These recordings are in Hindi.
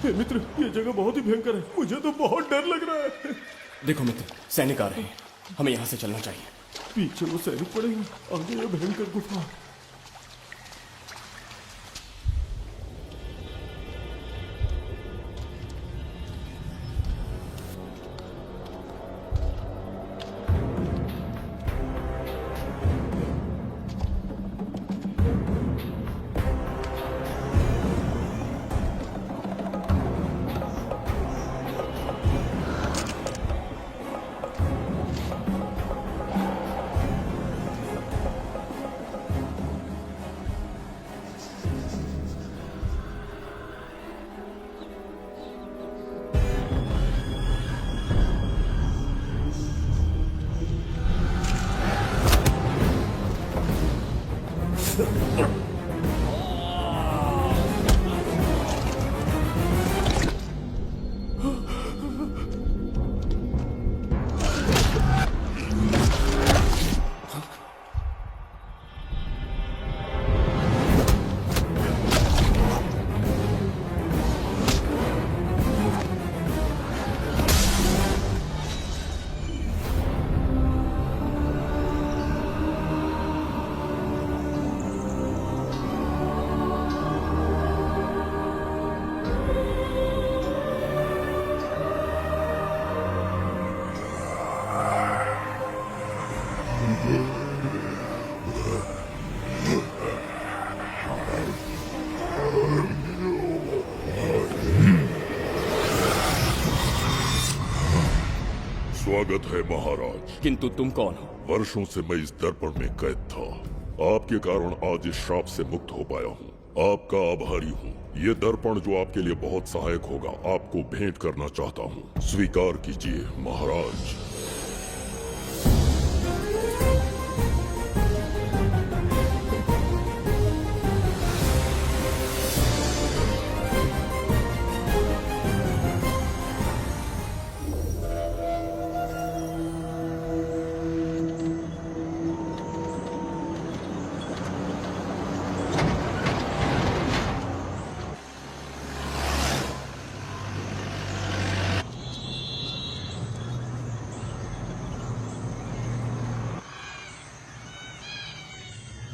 हे मित्र, ये जगह बहुत ही भयंकर है। मुझे तो बहुत डर लग रहा है। देखो मित्र, सैनिक आ रहे हैं, हमें यहाँ से चलना चाहिए। पीछे वो सैनिक पड़ेंगे, आगे ये भयंकर गुफा। स्वागत है महाराज। किंतु तुम कौन हो? वर्षों से मैं इस दर्पण में कैद था। आपके कारण आज इस श्राप से मुक्त हो पाया हूँ। आपका आभारी हूँ। ये दर्पण जो आपके लिए बहुत सहायक होगा, आपको भेंट करना चाहता हूँ। स्वीकार कीजिए महाराज।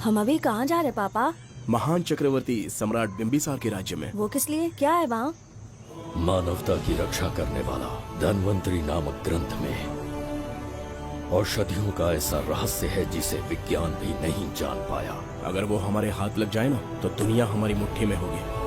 हम अभी कहाँ जा रहे पापा? महान चक्रवर्ती सम्राट बिंबिसार के राज्य में। वो किस लिए? क्या है वहाँ? मानवता की रक्षा करने वाला धन्वंतरी नामक ग्रंथ में औषधियों का ऐसा रहस्य है जिसे विज्ञान भी नहीं जान पाया। अगर वो हमारे हाथ लग जाए ना, तो दुनिया हमारी मुट्ठी में होगी।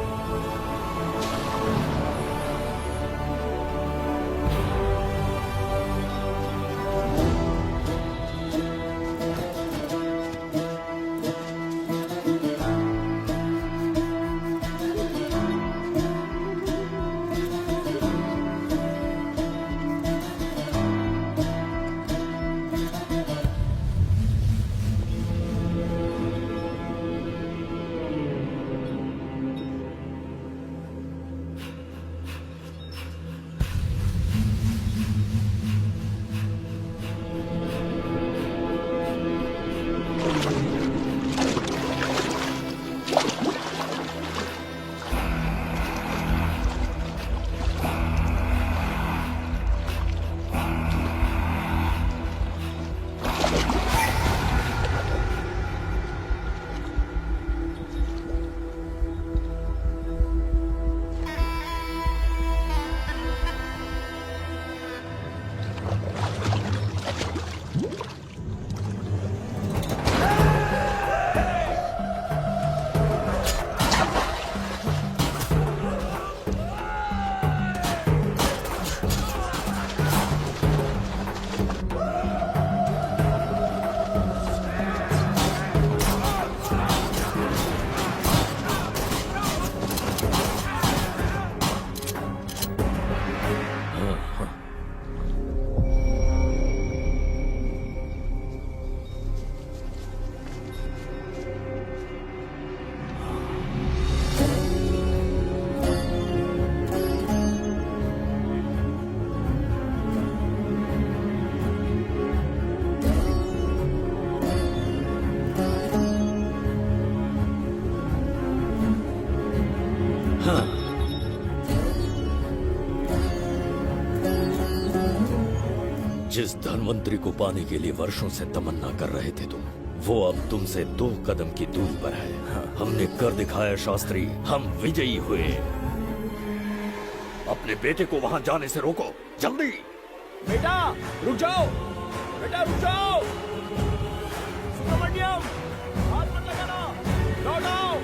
जिस धनवंतरी को पाने के लिए वर्षों से तमन्ना कर रहे थे तुम, वो अब तुमसे 2 कदम की दूरी पर है। हमने कर दिखाया शास्त्री, हम विजयी हुए। अपने बेटे को वहां जाने से रोको, जल्दी। बेटा रुक जाओ, बेटा रुक जाओ। सुब्रमण्यम, हाथ मत लगाना, लौट आओ।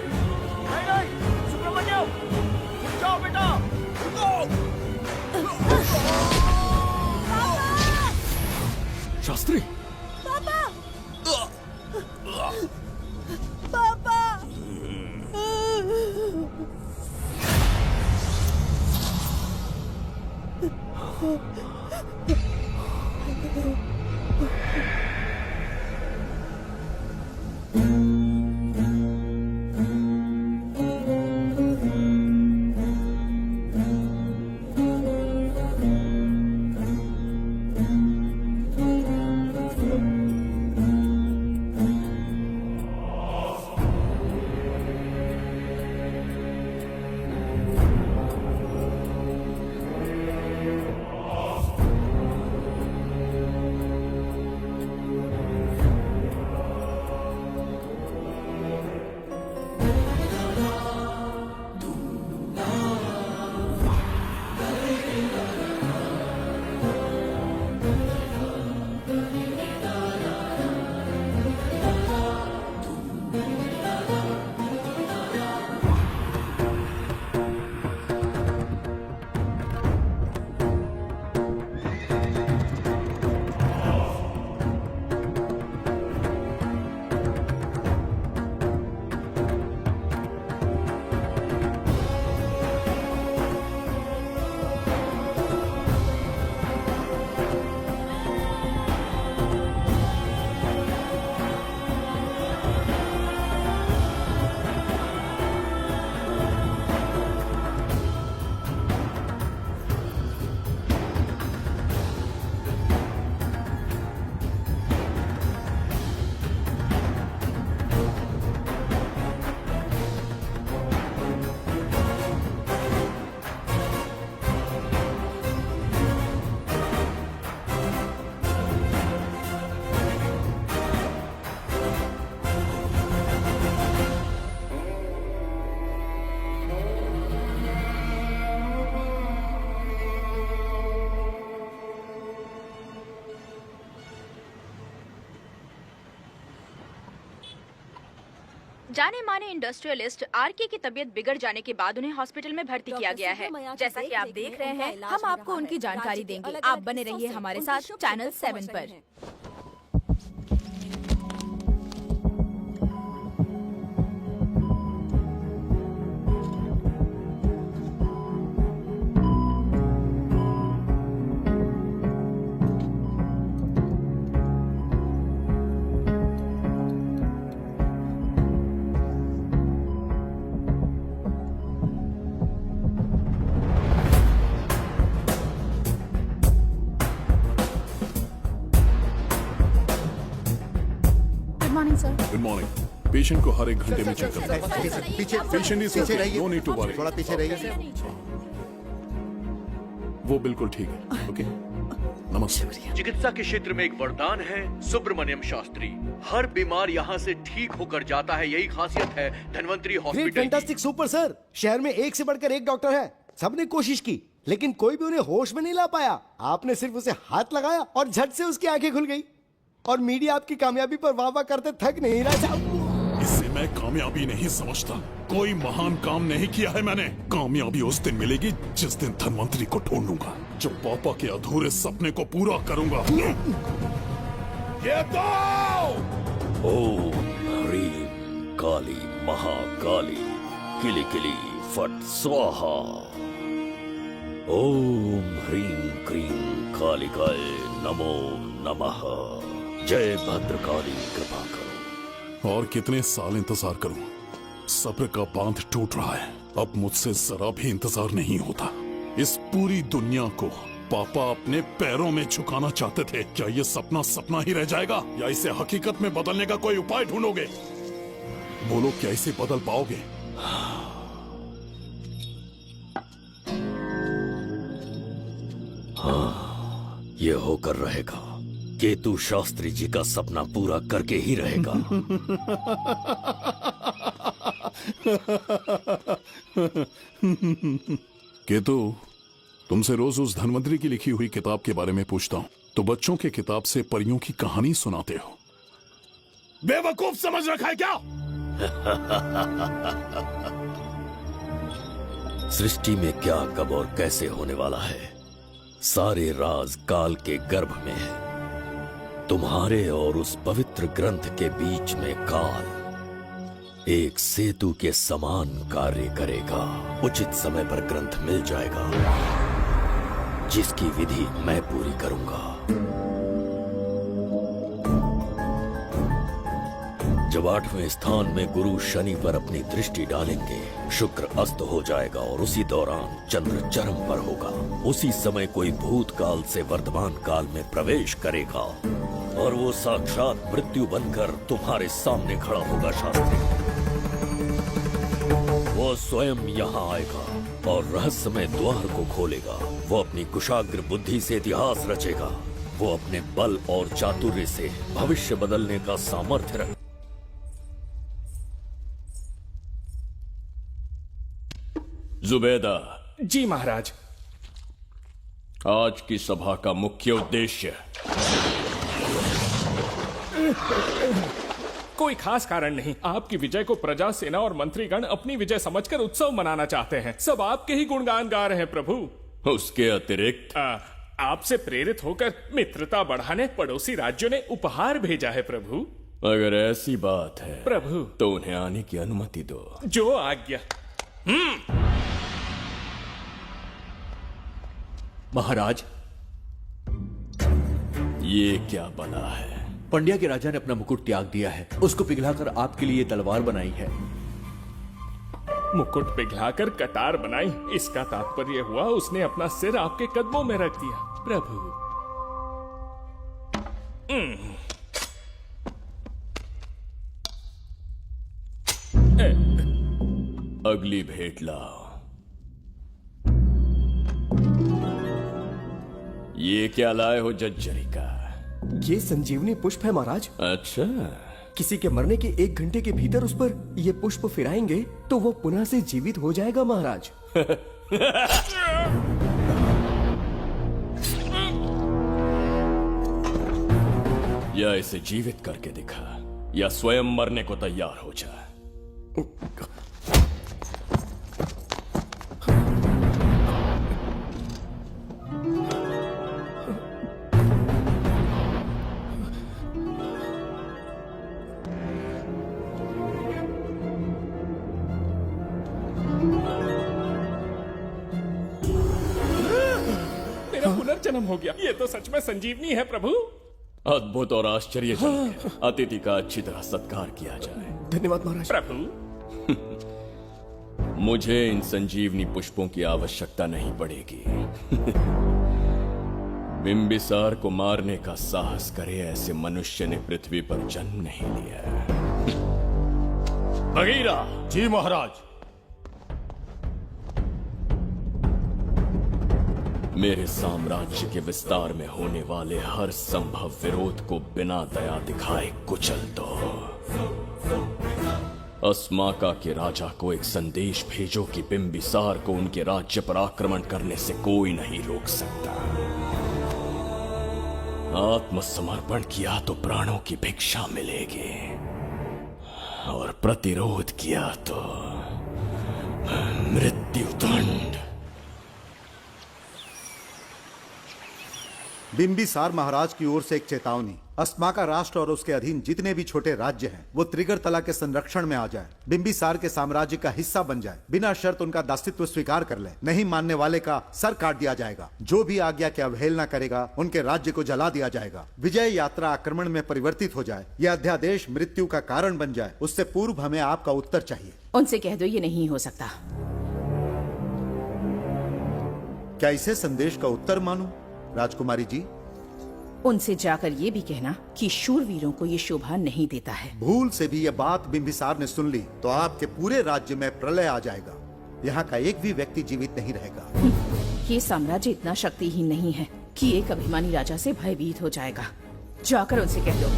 नहीं नहीं सुब्रमण्यम, रुक जाओ बेटा, रुको। शास्त्री, पापा पापा जाने माने इंडस्ट्रियलिस्ट आरके की तबीयत बिगड़ जाने के बाद उन्हें हॉस्पिटल में भर्ती किया गया है। जैसा कि आप देख रहे हैं, हम आपको उनकी जानकारी देंगे। आप बने रहिए हमारे साथ चैनल 7 पर। Good morning. पेशेंट को हर 1 घंटे में चेक करना है। पीछे पेशेंट इज पीछे ओके, रहिए, नो नीड टू वरी। थोड़ा पीछे रहिए। वो बिल्कुल ठीक है। ओके, नमस्ते। चिकित्सा के क्षेत्र में एक वरदान है सुब्रमण्यम शास्त्री। हर बीमार यहाँ से ठीक होकर जाता है, यही खासियत है धनवंतरी ग्रेट, हॉस्पिटल की। Fantastic, super sir. शहर में एक से बढ़कर एक डॉक्टर है। सबने कोशिश की, लेकिन कोई भी उन्हें होश में नहीं ला पाया। आपने सिर्फ उसे हाथ लगाया और झट से उसकी आंखें खुल गई। और मीडिया आपकी कामयाबी पर वाह वाह करते थक नहीं रहा। इसे मैं कामयाबी नहीं समझता। कोई महान काम नहीं किया है मैंने। कामयाबी उस दिन मिलेगी जिस दिन धनवंतरी को ढूंढूंगा, जो पापा के अधूरे सपने को पूरा करूंगा। ये तो ओम ह्रीं काली महाकाली किली किली फट स्वाहा। ओम ह्रीं क्रीं कालिकाय नमो नमः। जय भद्रकाली, कृपा करो। और कितने साल इंतजार करूं? सब्र का बांध टूट रहा है। अब मुझसे जरा भी इंतजार नहीं होता। इस पूरी दुनिया को पापा अपने पैरों में झुकाना चाहते थे। क्या ये सपना सपना ही रह जाएगा, या इसे हकीकत में बदलने का कोई उपाय ढूंढोगे? बोलो, क्या इसे बदल पाओगे? ये होकर रहेगा। केतु शास्त्री जी का सपना पूरा करके ही रहेगा। केतु, तुमसे रोज उस धनवंतरी की लिखी हुई किताब के बारे में पूछता हूँ तो बच्चों के किताब से परियों की कहानी सुनाते हो। बेवकूफ समझ रखा है क्या? सृष्टि में क्या, कब और कैसे होने वाला है, सारे राज काल के गर्भ में है। तुम्हारे और उस पवित्र ग्रंथ के बीच में काल एक सेतु के समान कार्य करेगा। उचित समय पर ग्रंथ मिल जाएगा, जिसकी विधि मैं पूरी करूंगा। जब 8वें स्थान में गुरु शनि पर अपनी दृष्टि डालेंगे, शुक्र अस्त हो जाएगा और उसी दौरान चंद्र चरम पर होगा। उसी समय कोई भूतकाल से वर्तमान काल में प्रवेश करेगा और वो साक्षात मृत्यु बनकर तुम्हारे सामने खड़ा होगा। शास्त्री, वो स्वयं यहाँ आएगा और रहस्यमय द्वार को खोलेगा। वो अपनी कुशाग्र बुद्धि से इतिहास रचेगा। वो अपने बल और चातुर्य से भविष्य बदलने का सामर्थ्य रख। जुबेदा। जी महाराज। आज की सभा का मुख्य उद्देश्य कोई खास कारण नहीं। आपकी विजय को प्रजा, सेना और मंत्रीगण अपनी विजय समझकर उत्सव मनाना चाहते हैं। सब आपके ही गुणगान गा रहे हैं प्रभु। उसके अतिरिक्त आपसे प्रेरित होकर मित्रता बढ़ाने पड़ोसी राज्यों ने उपहार भेजा है प्रभु। अगर ऐसी बात है प्रभु, तो उन्हें आने की अनुमति दो। जो आज्ञा। महाराज, ये क्या बना है? पंड्या के राजा ने अपना मुकुट त्याग दिया है। उसको पिघलाकर आपके लिए तलवार बनाई है। मुकुट पिघलाकर कटार बनाई, इसका तात्पर्य हुआ उसने अपना सिर आपके कदमों में रख दिया प्रभु। अगली भेंट लाओ। ये क्या लाए हो जज्जरी का? ये संजीवनी पुष्प है महाराज। अच्छा, किसी के मरने के 1 घंटे के भीतर उस पर ये पुष्प फिराएंगे तो वो पुनः से जीवित हो जाएगा महाराज। या इसे जीवित करके दिखा, या स्वयं मरने को तैयार हो जा। मेरा पुनर्जन्म हो गया। ये तो सच में संजीवनी है प्रभु। अद्भुत और आश्चर्यजनक है। अतिथि का अच्छी तरह सत्कार किया जाए। धन्यवाद महाराज। प्रभु, मुझे इन संजीवनी पुष्पों की आवश्यकता नहीं पड़ेगी। बिंबिसार को मारने का साहस करे ऐसे मनुष्य ने पृथ्वी पर जन्म नहीं लिया। बगीरा। जी महाराज। मेरे साम्राज्य के विस्तार में होने वाले हर संभव विरोध को बिना दया दिखाए कुचल दो। अस्माका के राजा को एक संदेश भेजो कि बिंबिसार को उनके राज्य पर आक्रमण करने से कोई नहीं रोक सकता। आत्मसमर्पण किया तो प्राणों की भिक्षा मिलेगी, और प्रतिरोध किया तो मृत्युदंड। बिंबिसार महाराज की ओर से एक चेतावनी। अस्माका राष्ट्र और उसके अधीन जितने भी छोटे राज्य हैं वो त्रिगर्तला के संरक्षण में आ जाए, बिंबिसार के साम्राज्य का हिस्सा बन जाए, बिना शर्त उनका दासत्व स्वीकार कर ले। नहीं मानने वाले का सर काट दिया जाएगा। जो भी आज्ञा की अवहेलना करेगा उनके राज्य को जला दिया जाएगा। विजय यात्रा आक्रमण में परिवर्तित हो जाए, यह अध्यादेश मृत्यु का कारण बन जाए, उससे पूर्व हमें आपका उत्तर चाहिए। उनसे कह दो ये नहीं हो सकता। क्या इसे संदेश का उत्तर मानूं? राजकुमारी जी, उनसे जाकर ये भी कहना कि शूरवीरों को ये शोभा नहीं देता है। भूल से भी ये बात बिंबिसार ने सुन ली तो आपके पूरे राज्य में प्रलय आ जाएगा। यहाँ का एक भी व्यक्ति जीवित नहीं रहेगा। ये साम्राज्य इतना शक्तिहीन नहीं है कि एक अभिमानी राजा से भयभीत हो जाएगा। जाकर उनसे कह दो।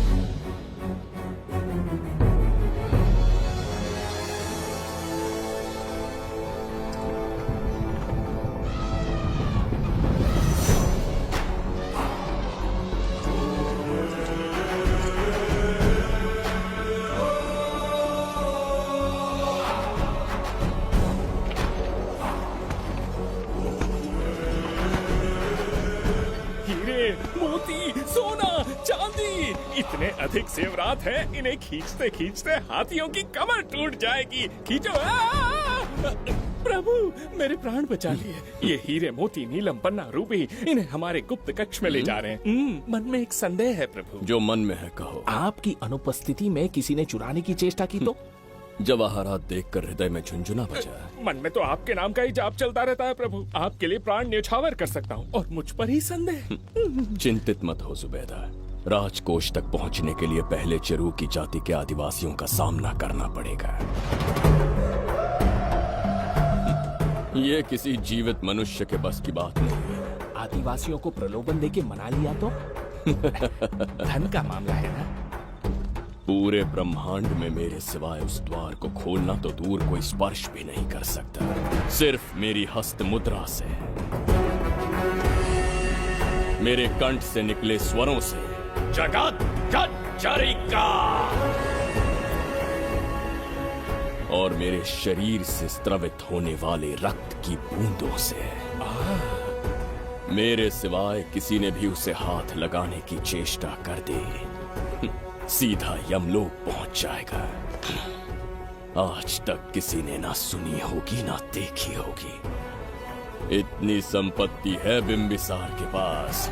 इतने अधिक जेवरात हैं, इन्हें खींचते खींचते हाथियों की कमर टूट जाएगी। खींचो। प्रभु, मेरे प्राण बचा लिए। ये हीरे, मोती, नीलम, पन्ना, रूबी, इन्हें हमारे गुप्त कक्ष में ले जा रहे हैं। मन में एक संदेह है प्रभु। जो मन में है कहो। आपकी अनुपस्थिति में किसी ने चुराने की चेष्टा की तो? जवाहरात देखकर हृदय में झुंझुना बजा। मन में तो आपके नाम का ही जाप चलता रहता है प्रभु। आपके लिए प्राण न्यौछावर कर सकता हूँ और मुझ पर ही संदेह। चिंतित मत हो जुबैदा। राजकोष तक पहुंचने के लिए पहले चिरूकी जाति के आदिवासियों का सामना करना पड़ेगा। ये किसी जीवित मनुष्य के बस की बात नहीं है। आदिवासियों को प्रलोभन देके मना लिया तो? धन का मामला है ना? पूरे ब्रह्मांड में मेरे सिवाय उस द्वार को खोलना तो दूर कोई स्पर्श भी नहीं कर सकता। सिर्फ मेरी हस्त मुद्रा से, मेरे कंठ से निकले स्वरों से जगत कचरिका और मेरे शरीर से स्रवित होने वाले रक्त की बूंदों से। मेरे सिवाय किसी ने भी उसे हाथ लगाने की चेष्टा कर दी, सीधा यमलोक पहुंच जाएगा। आज तक किसी ने ना सुनी होगी ना देखी होगी। इतनी संपत्ति है बिंबिसार के पास।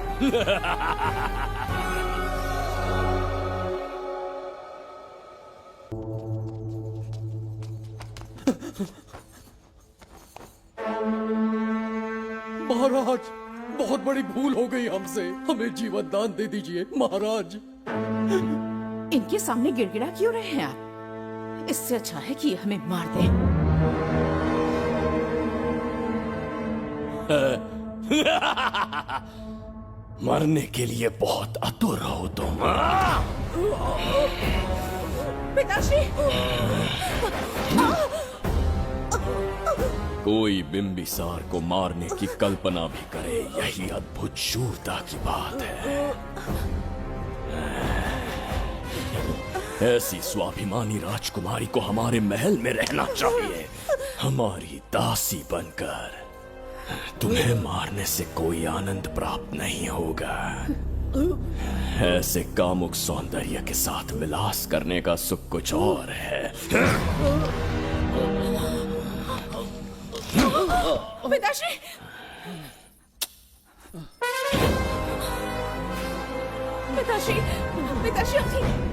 महाराज, बहुत बड़ी भूल हो गई हमसे। हमें जीवन दान दे दीजिए महाराज। इनके सामने गिड़गिड़ा क्यों रहे हैं आप? इससे अच्छा है कि हमें मार दें। मरने के लिए बहुत आतुर हो तुम। पिताश्री! कोई बिंबिसार को मारने की कल्पना भी करे, यही अद्भुत शूरता की बात है। ऐसी स्वाभिमानी राजकुमारी को हमारे महल में रहना चाहिए, हमारी दासी बनकर। तुम्हें मारने से कोई आनंद प्राप्त नहीं होगा। ऐसे कामुक सौंदर्य के साथ विलास करने का सुख कुछ और है। पिताश्री! पिताश्री! पिताश्री!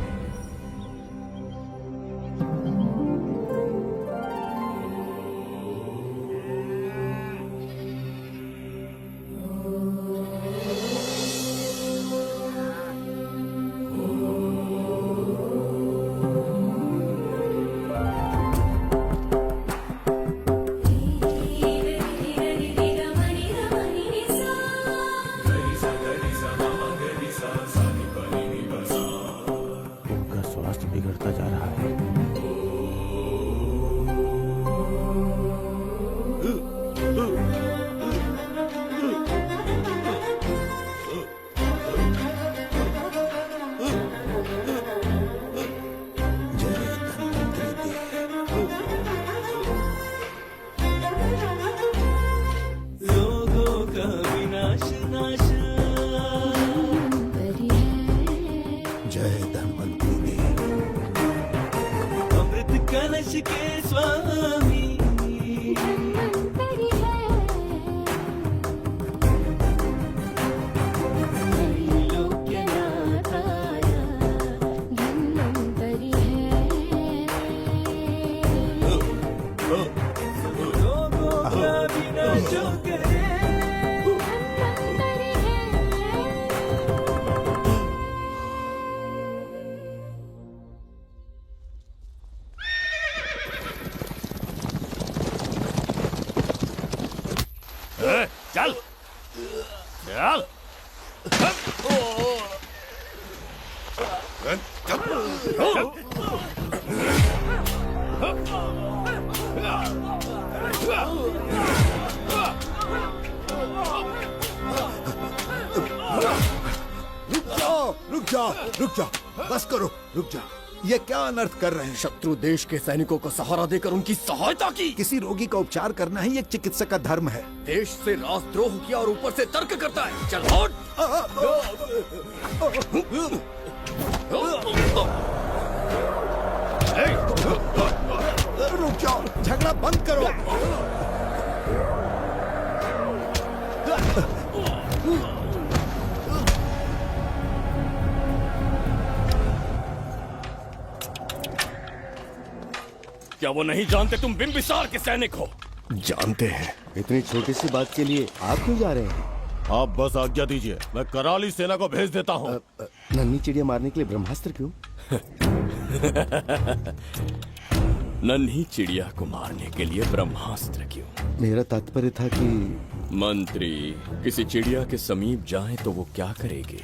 चल चल रुक जाओ, रुक जाओ, बस करो, रुक जाओ। ये क्या अनर्थ कर रहे हैं? शत्रु देश के सैनिकों को सहारा देकर उनकी सहायता की। किसी रोगी का उपचार करना ही एक चिकित्सक का धर्म है। देश से राजद्रोह किया और ऊपर से तर्क करता है। चल हट। रुक जाओ, झगड़ा बंद करो। क्या वो नहीं जानते तुम बिंबिसार के सैनिक हो? जानते हैं। इतनी छोटी सी बात के लिए आप क्यों जा रहे हैं? आप बस आज्ञा दीजिए, मैं कराली सेना को भेज देता हूँ। नन्ही चिड़िया मारने के लिए ब्रह्मास्त्र क्यों? नन्ही चिड़िया को मारने के लिए ब्रह्मास्त्र क्यों? मेरा तात्पर्य था कि मंत्री किसी चिड़िया के समीप जाए तो वो क्या करेगी?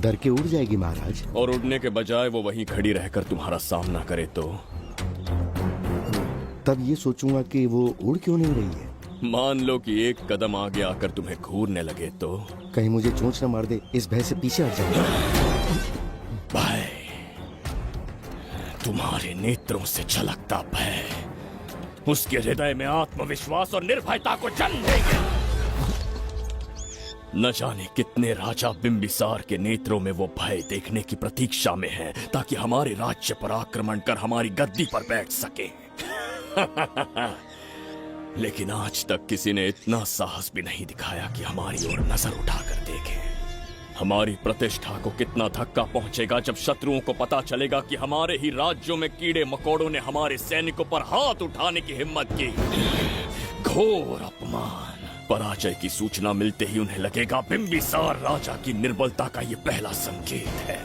डर के उड़ जाएगी महाराज। और उड़ने के बजाय वो वहीं खड़ी रहकर तुम्हारा सामना करे तो? तब ये सोचूंगा कि वो उड़ क्यों नहीं रही है। मान लो कि एक कदम आगे आकर तुम्हें घूरने लगे तो? कहीं मुझे चोंच न मार दे, इस भय से पीछे हट जाऊंगा। भय, तुम्हारे नेत्रों से झलकता भय उसके हृदय में आत्मविश्वास और निर्भयता को जन्म देंगे। न जाने कितने राजा बिंबिसार के नेत्रों में वो भय देखने की प्रतीक्षा में हैं, ताकि हमारे राज्य पर आक्रमण कर हमारी गद्दी पर बैठ सके। लेकिन आज तक किसी ने इतना साहस भी नहीं दिखाया कि हमारी ओर नजर उठाकर देखे। हमारी प्रतिष्ठा को कितना धक्का पहुंचेगा जब शत्रुओं को पता चलेगा कि हमारे ही राज्यों में कीड़े मकोड़ों ने हमारे सैनिकों पर हाथ उठाने की हिम्मत की। घोर अपमान। पराजय की सूचना मिलते ही उन्हें लगेगा बिंबिसार राजा की निर्बलता का ये पहला संकेत है।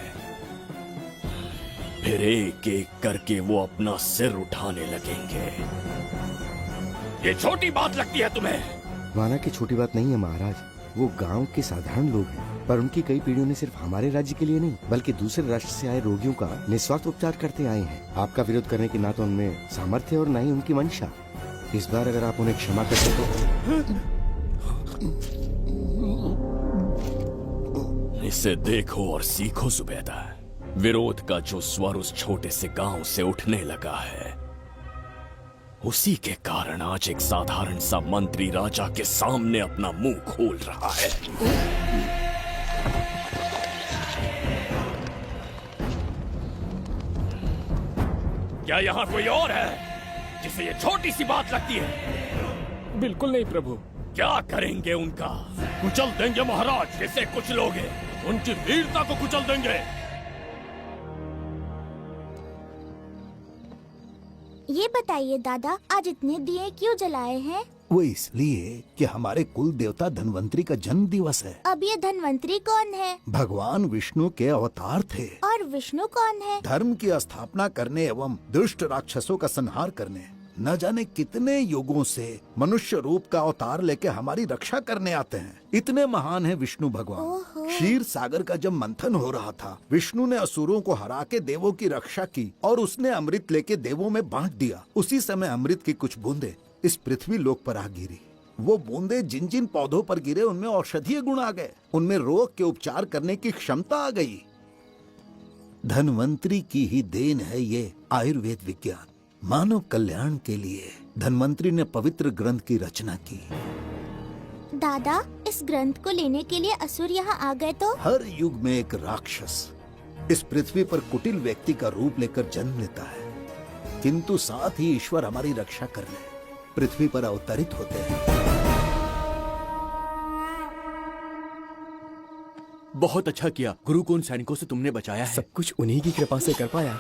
फिर एक एक करके वो अपना सिर उठाने लगेंगे। ये छोटी बात लगती है तुम्हें? माना कि छोटी बात नहीं है महाराज। वो गांव के साधारण लोग हैं, पर उनकी कई पीढ़ियों ने सिर्फ हमारे राज्य के लिए नहीं बल्कि दूसरे राष्ट्र से आए रोगियों का निस्वार्थ उपचार करते आए हैं। आपका विरोध करने की ना तो उनमें सामर्थ्य और ना ही उनकी मंशा। इस बार अगर आप उन्हें क्षमा करते तो। इसे देखो और सीखो सुबेदा। विरोध का जो स्वर उस छोटे से गांव से उठने लगा है, उसी के कारण आज एक साधारण सा मंत्री राजा के सामने अपना मुंह खोल रहा है। क्या यहाँ कोई और है जिसे ये छोटी सी बात लगती है? बिल्कुल नहीं प्रभु। क्या करेंगे उनका? कुचल देंगे महाराज। जैसे कुछ लोग हैं, उनकी वीरता को कुचल देंगे। ये बताइए दादा, आज इतने दिए क्यों जलाए हैं? वो इसलिए कि हमारे कुल देवता धन्वंतरी का जन्म दिवस है। अब ये धन्वंतरी कौन है? भगवान विष्णु के अवतार थे। और विष्णु कौन है? धर्म की स्थापना करने एवं दुष्ट राक्षसों का संहार करने न जाने कितने युगों से मनुष्य रूप का अवतार लेके हमारी रक्षा करने आते हैं। इतने महान है विष्णु भगवान। क्षीर सागर का जब मंथन हो रहा था, विष्णु ने असुरों को हरा के देवों की रक्षा की और उसने अमृत लेके देवों में बांट दिया। उसी समय अमृत की कुछ बूंदे इस पृथ्वी लोक पर आ गिरी। वो बूंदे जिन जिन पौधों पर गिरे उनमें औषधीय गुण आ गए, उनमें रोग के उपचार करने की क्षमता आ गई। धन्वंतरी की ही देन है ये आयुर्वेद विज्ञान। मानव कल्याण के लिए धन्वंतरी ने पवित्र ग्रंथ की रचना की। दादा, इस ग्रंथ को लेने के लिए असुर यहाँ आ गए तो? हर युग में एक राक्षस इस पृथ्वी पर कुटिल व्यक्ति का रूप लेकर जन्म लेता है, किंतु साथ ही ईश्वर हमारी रक्षा करने पृथ्वी पर अवतरित होते हैं। बहुत अच्छा किया गुरु को उन सैनिकों से तुमने बचाया है। सब कुछ उन्हीं की कृपा से कर पाया।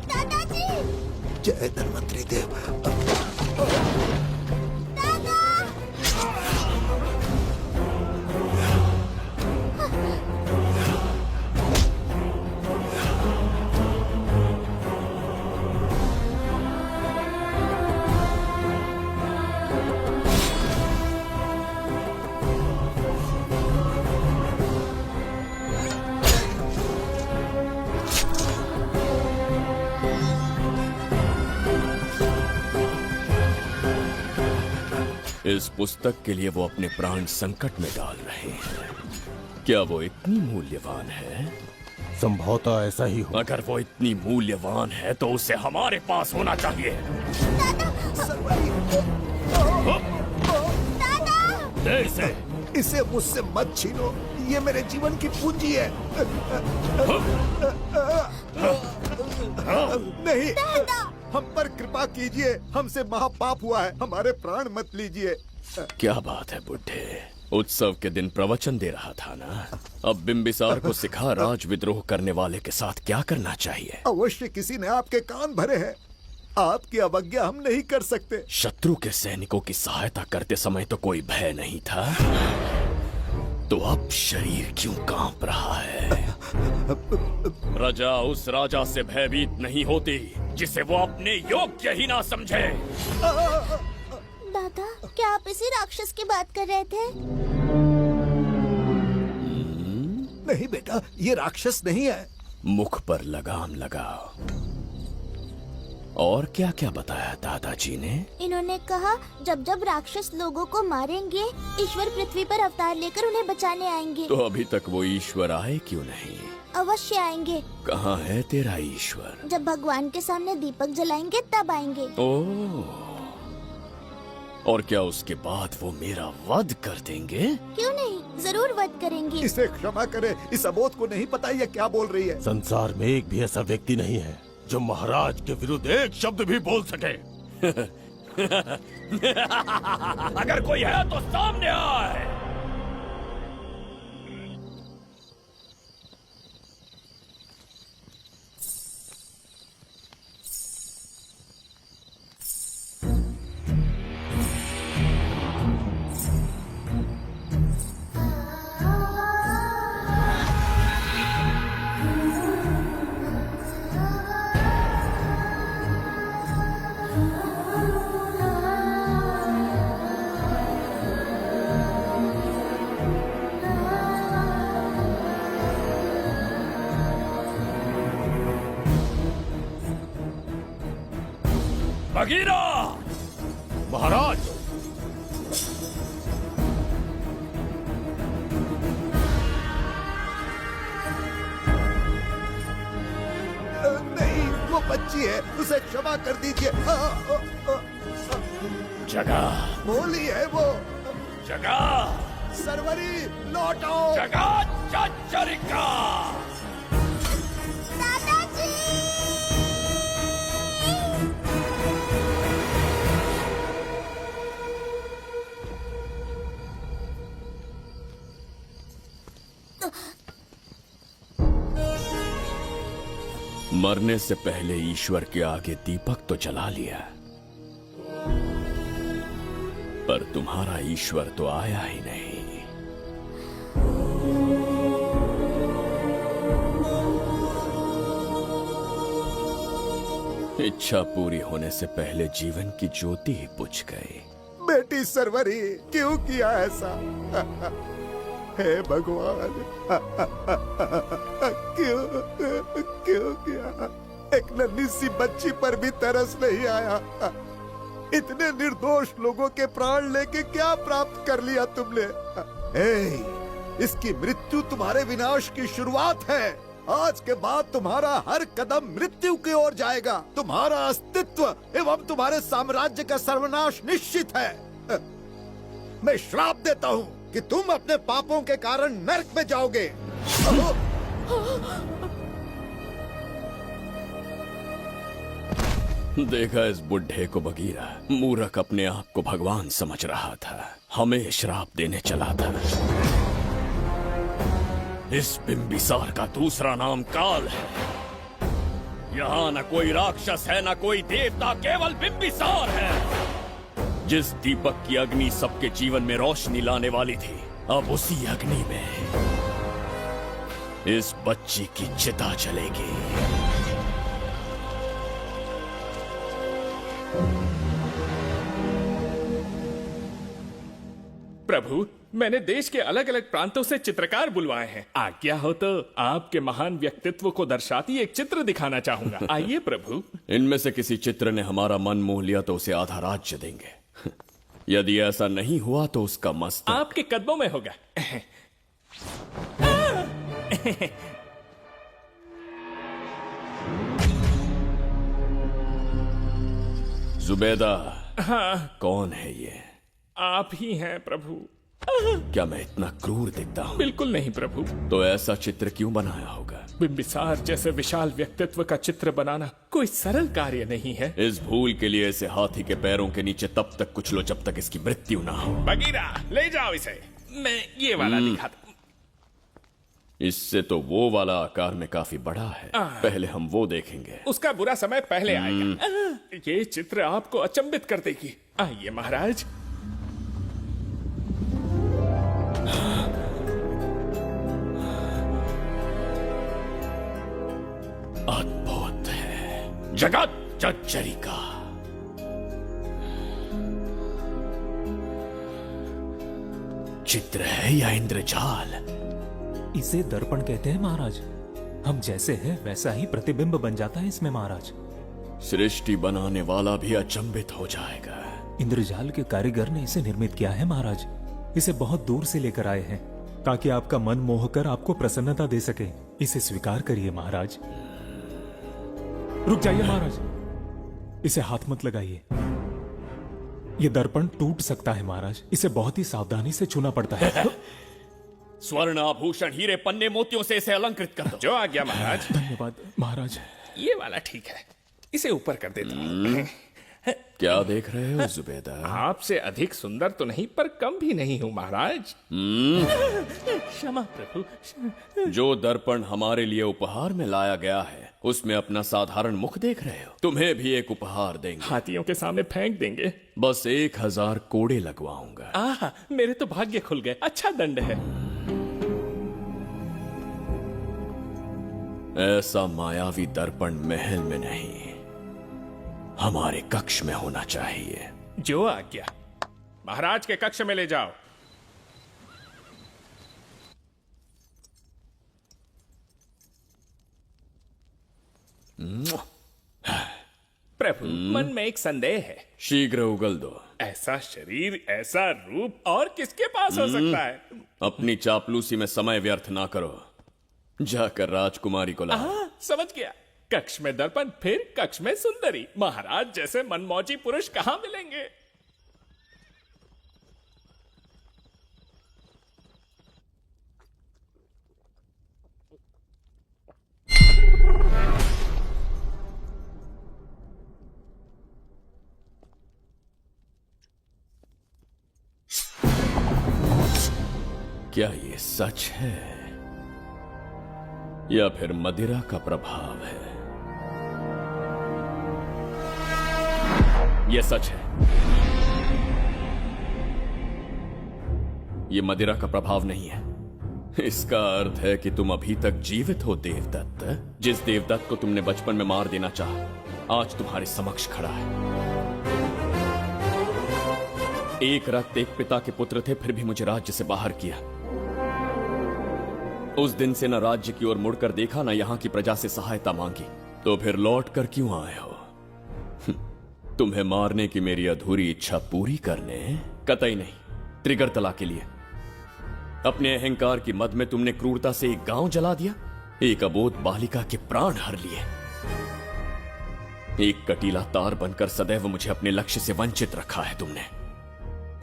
दादाजी, जय धन्वंतरी देव। इस पुस्तक के लिए वो अपने प्राण संकट में डाल रहे हैं। क्या वो इतनी मूल्यवान है? संभवतः ऐसा ही हो। अगर वो इतनी मूल्यवान है तो उसे हमारे पास होना चाहिए। दे इसे। इसे मुझसे मत छीनो, ये मेरे जीवन की पूंजी है। नहीं, हम पर कृपा कीजिए, हमसे महापाप हुआ है, हमारे प्राण मत लीजिए। क्या बात है बुड्ढे, उत्सव के दिन प्रवचन दे रहा था ना। अब बिंबिसार को सिखा राज विद्रोह करने वाले के साथ क्या करना चाहिए। अवश्य किसी ने आपके कान भरे हैं, आपकी अवज्ञा हम नहीं कर सकते। शत्रु के सैनिकों की सहायता करते समय तो कोई भय नहीं था, तो अब शरीर क्यों कांप रहा है? प्रजा उस राजा से भयभीत नहीं होती जिसे वो अपने योग्य ही ना समझे। दादा, क्या आप इसी राक्षस की बात कर रहे थे? नहीं बेटा, ये राक्षस नहीं है। मुख पर लगाम लगाओ। और क्या क्या बताया दादाजी ने? इन्होंने कहा जब जब राक्षस लोगों को मारेंगे, ईश्वर पृथ्वी पर अवतार लेकर उन्हें बचाने आएंगे। तो अभी तक वो ईश्वर आए क्यों नहीं? अवश्य आएंगे। कहाँ है तेरा ईश्वर? जब भगवान के सामने दीपक जलाएंगे तब आएंगे। ओह, और क्या उसके बाद वो मेरा वध कर देंगे? क्यों नहीं, जरूर वध करेंगे। इसे क्षमा करे, इस अबोध को नहीं पता ये क्या बोल रही है। संसार में एक भी ऐसा व्यक्ति नहीं है जो महाराज के विरुद्ध एक शब्द भी बोल सके। अगर कोई है तो सामने आए। बगीरा! महाराज, नहीं, वो बच्ची है, उसे क्षमा कर दीजिए। जगह बोली है वो। जगह सरवरी लौट आओ। जगह चचरिका। मरने से पहले ईश्वर के आगे दीपक तो जला लिया, पर तुम्हारा ईश्वर तो आया ही नहीं। इच्छा पूरी होने से पहले जीवन की ज्योति ही बुझ गई। बेटी सरवरी, क्यों किया ऐसा? हे भगवान, क्यों किया? एक नन्ही सी बच्ची पर भी तरस नहीं आया। इतने निर्दोष लोगों के प्राण लेके क्या प्राप्त कर लिया तुमने? इसकी मृत्यु तुम्हारे विनाश की शुरुआत है। आज के बाद तुम्हारा हर कदम मृत्यु की ओर जाएगा। तुम्हारा अस्तित्व एवं तुम्हारे साम्राज्य का सर्वनाश निश्चित है। मैं श्राप देता हूँ कि तुम अपने पापों के कारण नरक में जाओगे। देखा इस बुढ़े को बगीरा, मूर्ख अपने आप को भगवान समझ रहा था, हमें श्राप देने चला था। इस बिंबिसार का दूसरा नाम काल है। यहाँ न कोई राक्षस है न कोई देवता, केवल बिंबिसार है। जिस दीपक की अग्नि सबके जीवन में रोशनी लाने वाली थी, अब उसी अग्नि में इस बच्ची की चिता जलेगी। प्रभु, मैंने देश के अलग अलग प्रांतों से चित्रकार बुलवाए हैं। आज्ञा हो तो आपके महान व्यक्तित्व को दर्शाती एक चित्र दिखाना चाहूंगा। आइए प्रभु। इनमें से किसी चित्र ने हमारा मन मोह लिया तो उसे आधा राज्य देंगे। यदि ऐसा नहीं हुआ तो उसका मस्तक आपके कदमों में होगा। जुबैदा, हाँ, कौन है ये? आप ही हैं प्रभु। क्या मैं इतना क्रूर दिखता हूँ? बिल्कुल नहीं प्रभु। तो ऐसा चित्र क्यों बनाया होगा? बिंबिसार जैसे विशाल व्यक्तित्व का चित्र बनाना कोई सरल कार्य नहीं है। इस भूल के लिए इसे हाथी के पैरों के नीचे तब तक कुचलो जब तक इसकी मृत्यु ना हो। बगीरा, ले जाओ इसे। मैं ये वाला दिखाता। इससे तो वो वाला आकार में काफी बड़ा है। पहले हम वो देखेंगे। उसका बुरा समय पहले आएगा। ये चित्र आपको अचंभित कर देगी। आइए महाराज। अद्भुत है, जगत जज्जरी का। चित्र है या इंद्रजाल? इसे दर्पण कहते हैं महाराज। हम जैसे हैं वैसा ही प्रतिबिंब बन जाता है इसमें महाराज। सृष्टि बनाने वाला भी अचंभित हो जाएगा। इंद्रजाल के कारीगर ने इसे निर्मित किया है महाराज। इसे बहुत दूर से लेकर आए हैं ताकि आपका मन मोह कर आपको प्रसन्नता दे सके। इसे स्वीकार करिए महाराज। रुक जाइए महाराज, इसे हाथ मत लगाइए। ये दर्पण टूट सकता है महाराज। इसे बहुत ही सावधानी से छूना पड़ता है। स्वर्ण आभूषण हीरे पन्ने मोतियों से इसे अलंकृत कर दो। जो आ गया महाराज। धन्यवाद महाराज। ये वाला ठीक है, इसे ऊपर कर देता हूं। क्या देख रहे हो जुबैदा? आपसे अधिक सुंदर तो नहीं पर कम भी नहीं हूं महाराज। क्षमा प्रभु। जो दर्पण हमारे लिए उपहार में लाया गया है उसमें अपना साधारण मुख देख रहे हो। तुम्हें भी एक उपहार देंगे। हाथियों के सामने फेंक देंगे। बस 1000 कोड़े लगवाऊंगा। आह, मेरे तो भाग्य खुल गए। अच्छा दंड है। ऐसा मायावी दर्पण महल में नहीं, हमारे कक्ष में होना चाहिए। जो आज्ञा। महाराज के कक्ष में ले जाओ। प्रभु, मन में एक संदेह है। शीघ्र उगल दो। ऐसा शरीर, ऐसा रूप और किसके पास हो सकता है? अपनी चापलूसी में समय व्यर्थ ना करो। जाकर राजकुमारी को लाओ। समझ गया। कक्ष में दर्पण, फिर कक्ष में सुंदरी। महाराज जैसे मनमौजी पुरुष कहां मिलेंगे? क्या ये सच है या फिर मदिरा का प्रभाव है? यह सच है। यह मदिरा का प्रभाव नहीं है। इसका अर्थ है कि तुम अभी तक जीवित हो देवदत्त। जिस देवदत्त को तुमने बचपन में मार देना चाहा, आज तुम्हारे समक्ष खड़ा है। एक रक्त एक पिता के पुत्र थे, फिर भी मुझे राज्य से बाहर किया। उस दिन से न राज्य की ओर मुड़कर देखा, न यहां की प्रजा से सहायता मांगी। तो फिर लौट कर क्यों आए हो? तुम्हें मारने की मेरी अधूरी इच्छा पूरी करने? कतई नहीं, त्रिगर्तला के लिए। अपने अहंकार की मद में तुमने क्रूरता से एक गांव जला दिया, एक अबोध बालिका के प्राण हर लिए। एक कटीला तार बनकर सदैव मुझे अपने लक्ष्य से वंचित रखा है तुमने।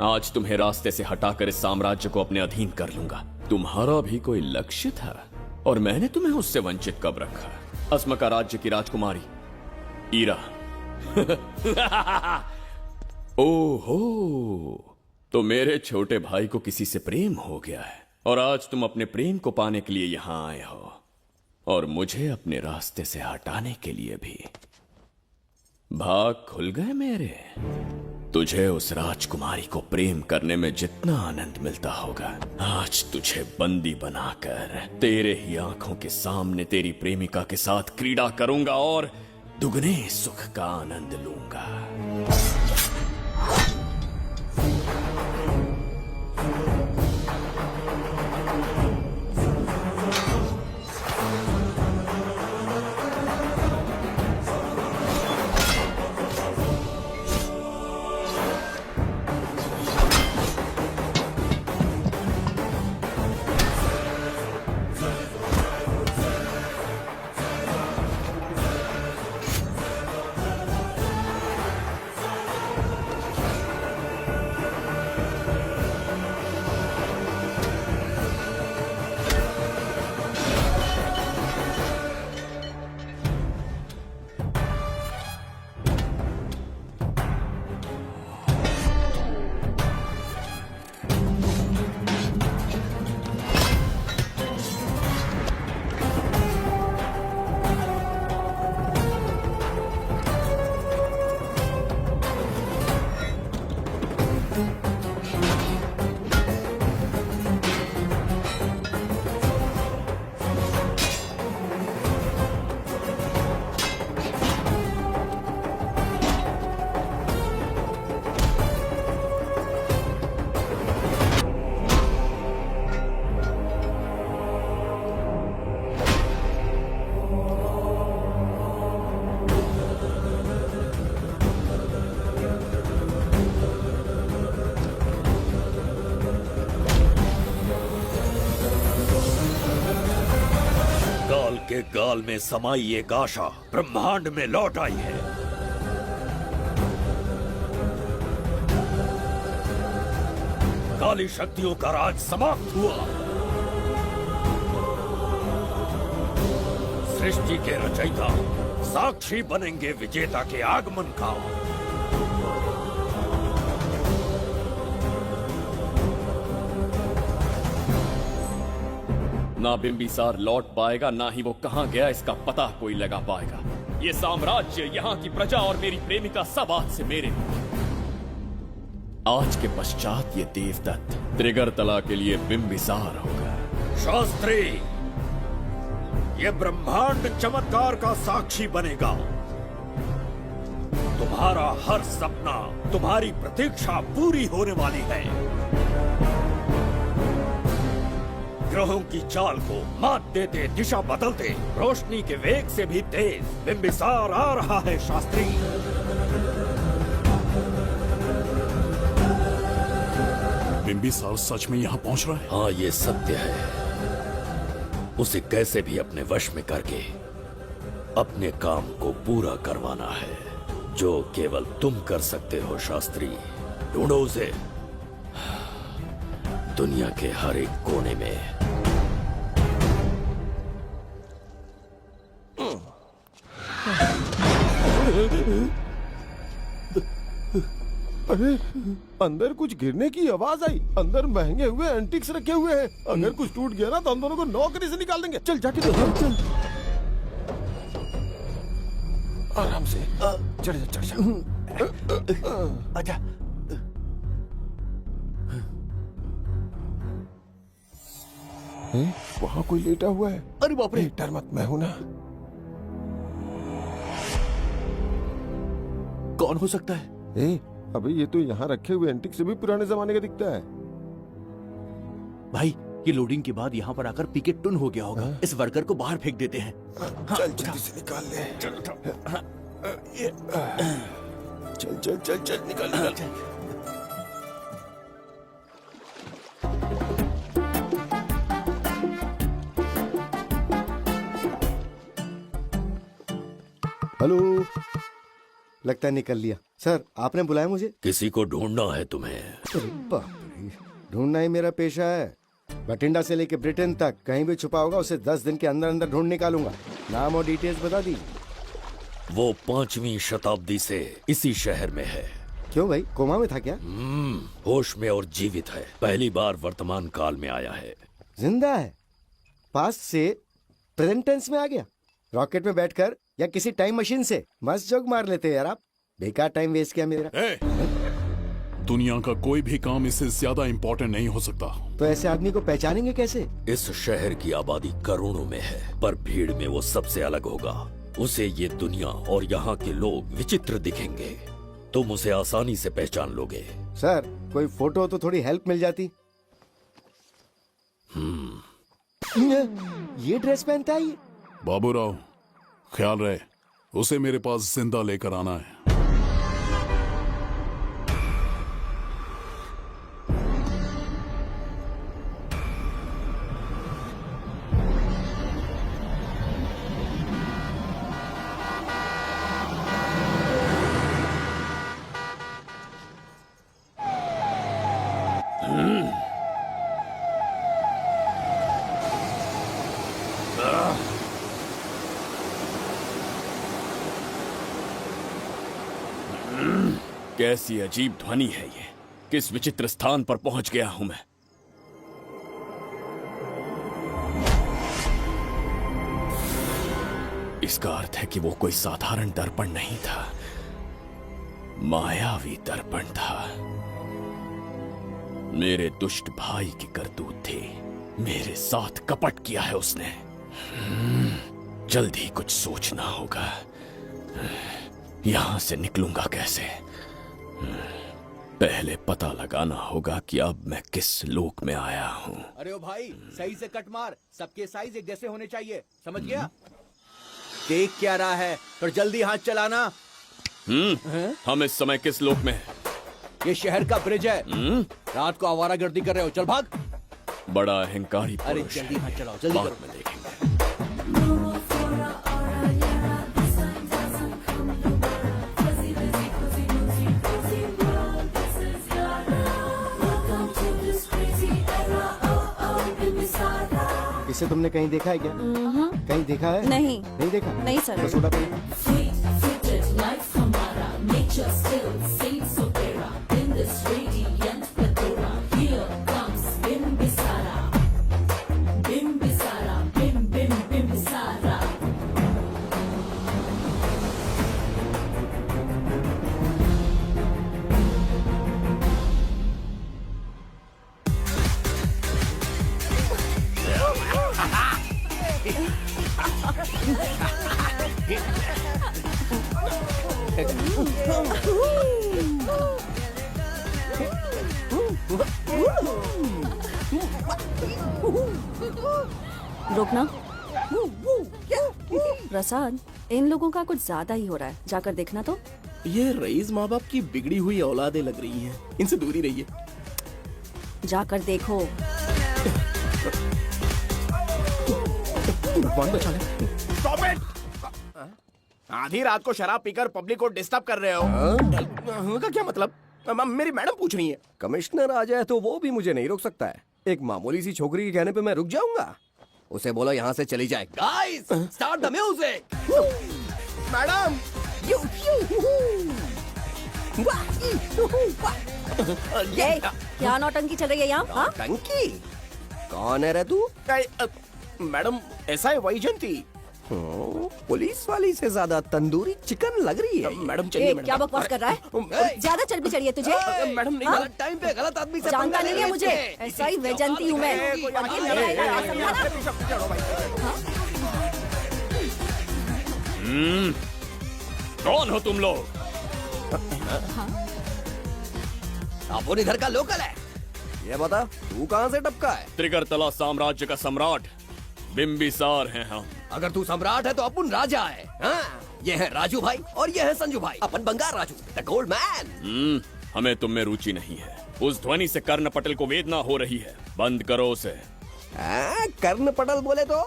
आज तुम्हें रास्ते से हटाकर इस साम्राज्य को अपने अधीन कर लूंगा। तुम्हारा भी कोई लक्ष्य था और मैंने तुम्हें उससे वंचित कब रखा? अस्मका राज्य की राजकुमारी ईरा। ओहो, तो मेरे छोटे भाई को किसी से प्रेम हो गया है। और आज तुम अपने प्रेम को पाने के लिए यहां आए हो और मुझे अपने रास्ते से हटाने के लिए भी। भाग खुल गए मेरे। तुझे उस राजकुमारी को प्रेम करने में जितना आनंद मिलता होगा, आज तुझे बंदी बनाकर तेरे ही आंखों के सामने तेरी प्रेमिका के साथ क्रीड़ा करूंगा और दुगने सुख का आनंद लूंगा। के गाल में समाई एक आशा ब्रह्मांड में लौट आई है। काली शक्तियों का राज समाप्त हुआ। सृष्टि के रचयिता साक्षी बनेंगे विजेता के आगमन का। ना बिंबिसार लौट पाएगा, ना ही वो कहां गया इसका पता कोई लगा पाएगा। ये साम्राज्य, यहाँ की प्रजा और मेरी प्रेमिका सब आज से मेरे। आज के पश्चात ये देवदत्त त्रिगर्तला के लिए बिंबिसार होगा। शास्त्री, ये ब्रह्मांड चमत्कार का साक्षी बनेगा। तुम्हारा हर सपना, तुम्हारी प्रतीक्षा पूरी होने वाली है। ग्रहों की चाल को मात देते, दिशा बदलते, रोशनी के वेग से भी तेज बिंबिसार आ रहा है। शास्त्री, बिंबिसार सच में यहाँ पहुँच रहा है? हाँ, ये सत्य है। उसे कैसे भी अपने वश में करके अपने काम को पूरा करवाना है, जो केवल तुम कर सकते हो। शास्त्री, ढूंढो उसे दुनिया के हर एक कोने में। अरे, अंदर कुछ गिरने की आवाज आई। अंदर महंगे हुए एंटिक्स रखे हुए हैं। अगर कुछ टूट गया ना तो हम दोनों को नौकरी से निकाल देंगे। चल जाके चल। आराम से चढ़ जा। आजा। वहाँ कोई लेटा हुआ है। अरे बाप रे, डर मत, मैं हूं ना। कौन हो सकता है? अबे ये तो यहाँ रखे हुए एंटिक से भी पुराने जमाने का दिखता है। भाई, ये लोडिंग के बाद यहाँ पर आकर पिकेट टुन हो गया होगा। इस वर्कर को बाहर फेंक देते हैं। चल जल्दी से निकाल ले। चल चल चल चल निकाल। हेलो, लगता है निकल लिया। सर, आपने बुलाया मुझे? किसी को ढूंढना है तुम्हें। अरे बाप रे, ढूंढना ही मेरा पेशा है। बठिंडा से लेके ब्रिटेन तक कहीं भी छुपा होगा उसे 10 दिन के अंदर अंदर ढूंढ निकालूंगा। नाम और डिटेल्स बता दी। वो 5वीं शताब्दी से इसी शहर में है। क्यों भाई, कोमा में था क्या? होश में और जीवित है। पहली बार वर्तमान काल में आया है। जिंदा है, पास्ट से प्रेजेंट टेंस में आ गया। रॉकेट में बैठकर या किसी टाइम मशीन से मस्त जोक मार लेते यार आप। बेकार टाइम वेस्ट किया मेरा। दुनिया का कोई भी काम इससे ज्यादा इम्पोर्टेंट नहीं हो सकता। तो ऐसे आदमी को पहचानेंगे कैसे? इस शहर की आबादी करोड़ों में है, पर भीड़ में वो सबसे अलग होगा। उसे ये दुनिया और यहाँ के लोग विचित्र दिखेंगे। तुम उसे आसानी से पहचान लोगे। सर कोई फोटो हो तो थोड़ी हेल्प मिल जाती। ये ड्रेस पहनता है ये? बाबूराव, ख्याल रहे, उसे मेरे पास जिंदा लेकर आना है। कैसी अजीब ध्वनि है ये। किस विचित्र स्थान पर पहुंच गया हूं मैं। इसका अर्थ है कि वो कोई साधारण दर्पण नहीं था, मायावी दर्पण था। मेरे दुष्ट भाई की करतूत थी। मेरे साथ कपट किया है उसने। जल्दी कुछ सोचना होगा। यहां से निकलूंगा कैसे? पहले पता लगाना होगा कि अब मैं किस लोक में आया हूँ। अरे ओ भाई, सही से कट मार। सबके साइज एक जैसे होने चाहिए, समझ गया? देख क्या रहा है, पर जल्दी हाथ चलाना। हम इस समय किस लोक में हैं? ये शहर का ब्रिज है। रात को आवारागर्दी कर रहे हो, चल भाग। बड़ा अहंकारी अरे पुरुष जल्दी है। हाथ चलाओ, जल्दी बाद करो। में देखेंगे। इसे तुमने कहीं देखा है क्या? कहीं देखा है? नहीं। नहीं देखा? नहीं सर। तो सोडा पी। रुकना। प्रसाद, इन लोगों का कुछ ज्यादा ही हो रहा है, जाकर देखना तो। ये रईस माँ बाप की बिगड़ी हुई औलादें लग रही हैं। इनसे दूरी रहिए। जाकर देखो। भगवान बचा ले। Stop it! आधी रात को शराब पीकर पब्लिक को डिस्टर्ब कर रहे हो। का क्या मतलब? मेरी मैडम पूछ रही है। कमिश्नर आ जाए तो वो भी मुझे नहीं रोक सकता है। एक मामूली सी छोकरी के कहने पे मैं रुक जाऊंगा? उसे बोलो यहाँ से चली जाए। Guys, start the music. Madam, क्या नौटंकी चल रही है यहाँ? हाँ? टंकी? कौन है रे तू? मैडम, ऐसा है वैजंती। पुलिस वाली से ज्यादा तंदूरी चिकन लग रही है। मैडम चलिए। मैडम, क्या बकवास कर रहा है? ज्यादा चर्बी चढ़ी है तुझे? मैडम नहीं, हाँ? गलत टाइम पे गलत आदमी से जानता पंगा नहीं है ले मुझे। लेते। ऐसा ही वैजंती हूँ मैं। आगे नहीं आएगा, समझा ना? कौन हो तुम लोग? अपन इधर का लोकल है। ये बता, तू कहाँ से टपका है? त्रिगर्तला साम्राज्य का सम्राट बिम्बिसार हैं हम। अगर तू सम्राट है तो अपन राजा है। हाँ? ये है राजू भाई और ये है संजू भाई। अपन बंगार राजू, द गोल्ड मैन। हमें तुम में रुचि नहीं है। उस ध्वनि से कर्ण पटल को वेदना हो रही है। बंद करो उसे। कर्ण पटल बोले तो?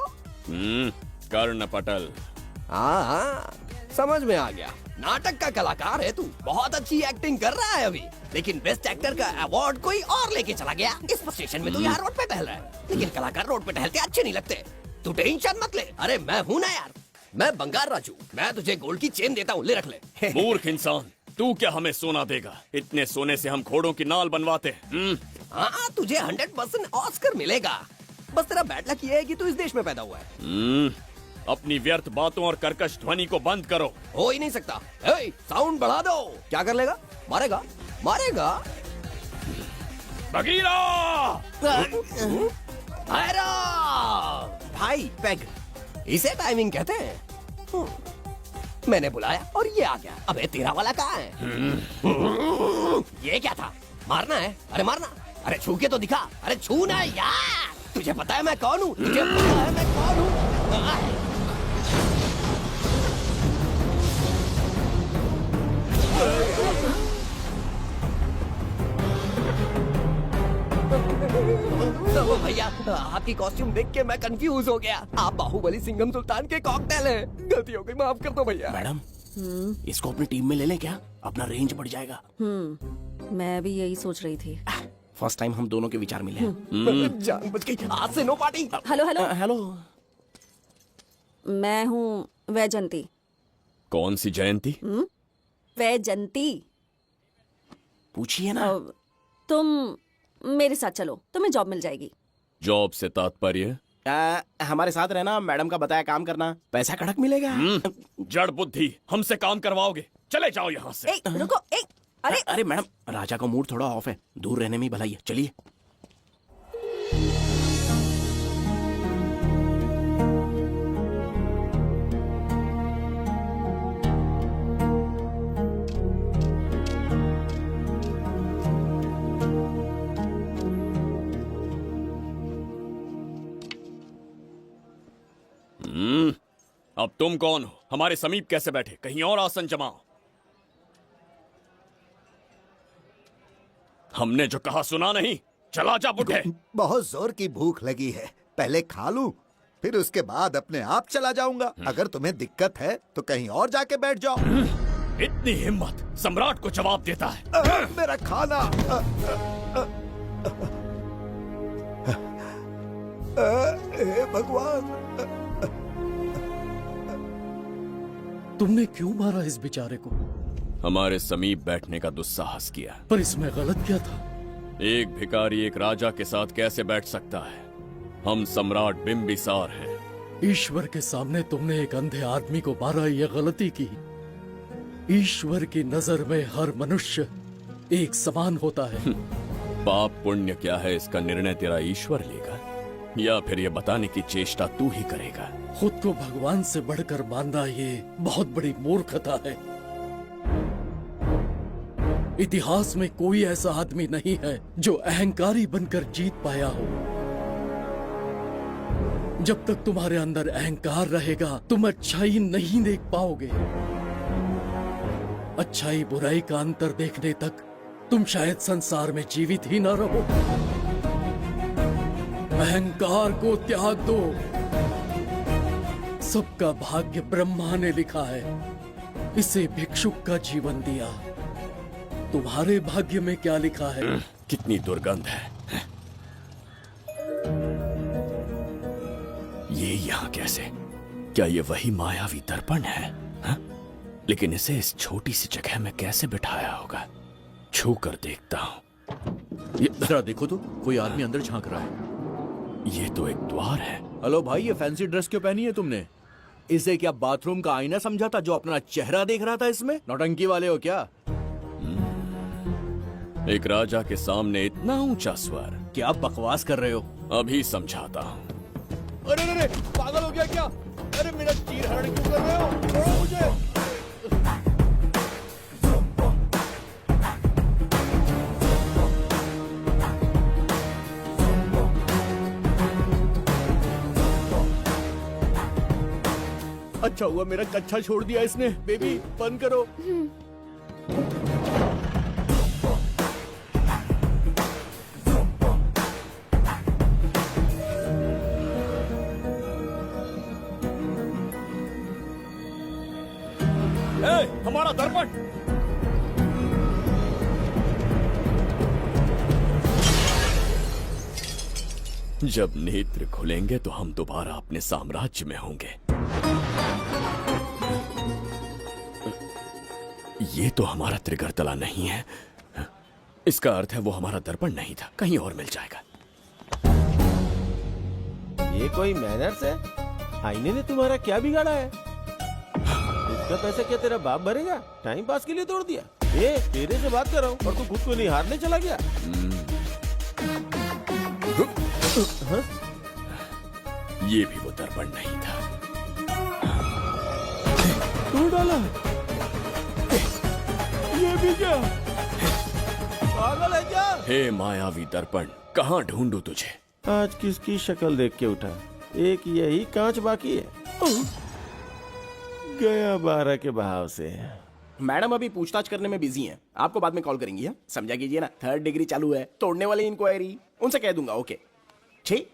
कर्ण पटल। हाँ हाँ, समझ में आ गया। नाटक का कलाकार है तू। बहुत अच्छी एक्टिंग कर रहा है अभी, लेकिन बेस्ट एक्टर का अवार्ड कोई और लेके चला गया। इस स्टेशन में तू यहाँ रोड पे टहल रहा है, लेकिन कलाकार रोड पे टहलते अच्छे नहीं लगते। तू टेंशन मत ले। अरे मैं हूँ ना यार, मैं बंगार राजू। मैं तुझे गोल्ड की चेन देता हूँ, ले रख ले। मूर्ख इंसान, तू क्या हमें सोना देगा? इतने सोने से हम घोड़ों की नाल बनवाते हैं। हाँ, तुझे 100% ऑस्कर मिलेगा। बस तेरा बैड लक ये है कि तू इस देश में पैदा हुआ है। अपनी व्यर्थ बातों और कर्कश ध्वनि को बंद करो। हो ही नहीं सकता। साउंड बढ़ा दो। क्या कर लेगा? मारेगा मारेगा। बगीरा भाई पैग, इसे टाइमिंग कहते हैं। मैंने बुलाया और ये आ गया। अबे तेरा वाला कहाँ है? ये क्या था? मारना है? अरे मारना। अरे छू के तो दिखा। अरे छू ना यार। तुझे पता है मैं कौन हूँ? तुझे पता है मैं कौन हूँ? तो भैया, आपकी कॉस्ट्यूम देख के मैं कंफ्यूज हो गया। आप बाहुबली सिंघम सुल्तान के कॉकटेल हैं। गलती हो गई, माफ कर दो भैया। मैडम, इसको अपनी टीम में ले लें क्या? अपना रेंज बढ़ जाएगा। मैं भी यही सोच रही थी। फर्स्ट टाइम हम दोनों के विचार मिले। जान बच गई। आज से no party. Hello hello hello. मैं हूँ वैजंती। कौन सी जयंती? वैजंती। पूछिए ना। तुम मेरे साथ चलो, तुम्हें जॉब मिल जाएगी। जॉब से तात्पर्य? हमारे साथ रहना, मैडम का बताया काम करना, पैसा कड़क मिलेगा। जड़ बुद्धि, हमसे काम करवाओगे? चले जाओ यहाँ से। रुको। अरे मैडम, राजा का मूड थोड़ा ऑफ है, दूर रहने में ही भलाई है। चलिए। अब तुम कौन हो? हमारे समीप कैसे बैठे? कहीं और आसन जमाओ। हमने जो कहा सुना नहीं? चला जा बुढ़े। बहुत जोर की भूख लगी है, पहले खा लूं, फिर उसके बाद अपने आप चला जाऊंगा। अगर तुम्हें दिक्कत है तो कहीं और जाके बैठ जाओ। इतनी हिम्मत सम्राट को जवाब देता है। मेरा खाना। हे भगवान, तुमने क्यों मारा इस बेचारे को? हमारे समीप बैठने का दुस्साहस किया। पर इसमें गलत क्या था? एक भिखारी एक राजा के साथ कैसे बैठ सकता है? हम सम्राट बिंबिसार हैं। ईश्वर के सामने तुमने एक अंधे आदमी को मारा, ये गलती की। ईश्वर की नजर में हर मनुष्य एक समान होता है। पाप पुण्य क्या है, इसका निर्णय तेरा ईश्वर लेगा या फिर ये बताने की चेष्टा तू ही करेगा? खुद को भगवान से बढ़कर मानना ये बहुत बड़ी मूर्खता है। इतिहास में कोई ऐसा आदमी नहीं है जो अहंकारी बनकर जीत पाया हो। जब तक तुम्हारे अंदर अहंकार रहेगा, तुम अच्छाई नहीं देख पाओगे। अच्छाई बुराई का अंतर देखने तक तुम शायद संसार में जीवित ही न रहो। अहंकार को त्याग दो। सबका भाग्य ब्रह्मा ने लिखा है, इसे भिक्षुक का जीवन दिया। तुम्हारे भाग्य में क्या लिखा है? कितनी दुर्गंध है। ये यहाँ कैसे? क्या ये वही मायावी दर्पण है? हा? लेकिन इसे इस छोटी सी जगह में कैसे बिठाया होगा? छू कर देखता हूँ। ये जरा देखो तो, कोई आदमी अंदर झांक रहा है। ये तो एक द्वार है। हेलो भाई, ये फैंसी ड्रेस क्यों पहनी है तुमने? इसे क्या बाथरूम का आईना समझा था जो अपना चेहरा देख रहा था इसमें? नौटंकी वाले हो क्या? एक राजा के सामने इतना ऊंचा स्वर। क्या बकवास कर रहे हो? अभी समझाता हूँ। अरे अरे, पागल हो गया क्या? अरे मेरा चीर हरण क्यों कर रहे हो? छोड़ो मुझे। अच्छा हुआ मेरा कच्छा छोड़ दिया इसने। बेबी बंद करो। हमारा दर्पण। जब नेत्र खुलेंगे तो हम दोबारा अपने साम्राज्य में होंगे। ये तो हमारा त्रिगर्तला नहीं है। इसका अर्थ है वो हमारा दर्पण नहीं था, कहीं और मिल जाएगा। ये कोई मैनर्स है? आईने ने तुम्हारा क्या बिगाड़ा है? इसका पैसा क्या तेरा बाप भरेगा? टाइम पास के लिए तोड़ दिया? ये तेरे से बात कर रहा हूँ और तू खुद को निहारने चला गया। हाँ? ये भी वो दर्पण नहीं था। तू डाला? ये भी क्या? पागल है क्या? हे मायावी दर्पण, कहाँ ढूंढूं तुझे? आज किसकी शक्ल देख के उठा? एक यही कांच बाकी है। गया 12 के बहाव से। मैडम अभी पूछताछ करने में बिजी हैं। आपको बाद में कॉल करेंगी। है समझा कीजिए ना, 3rd डिग्री चालू है, तोड़ने वाली इंक्वायरी, उनसे कह दूंगा। ओके ठीक।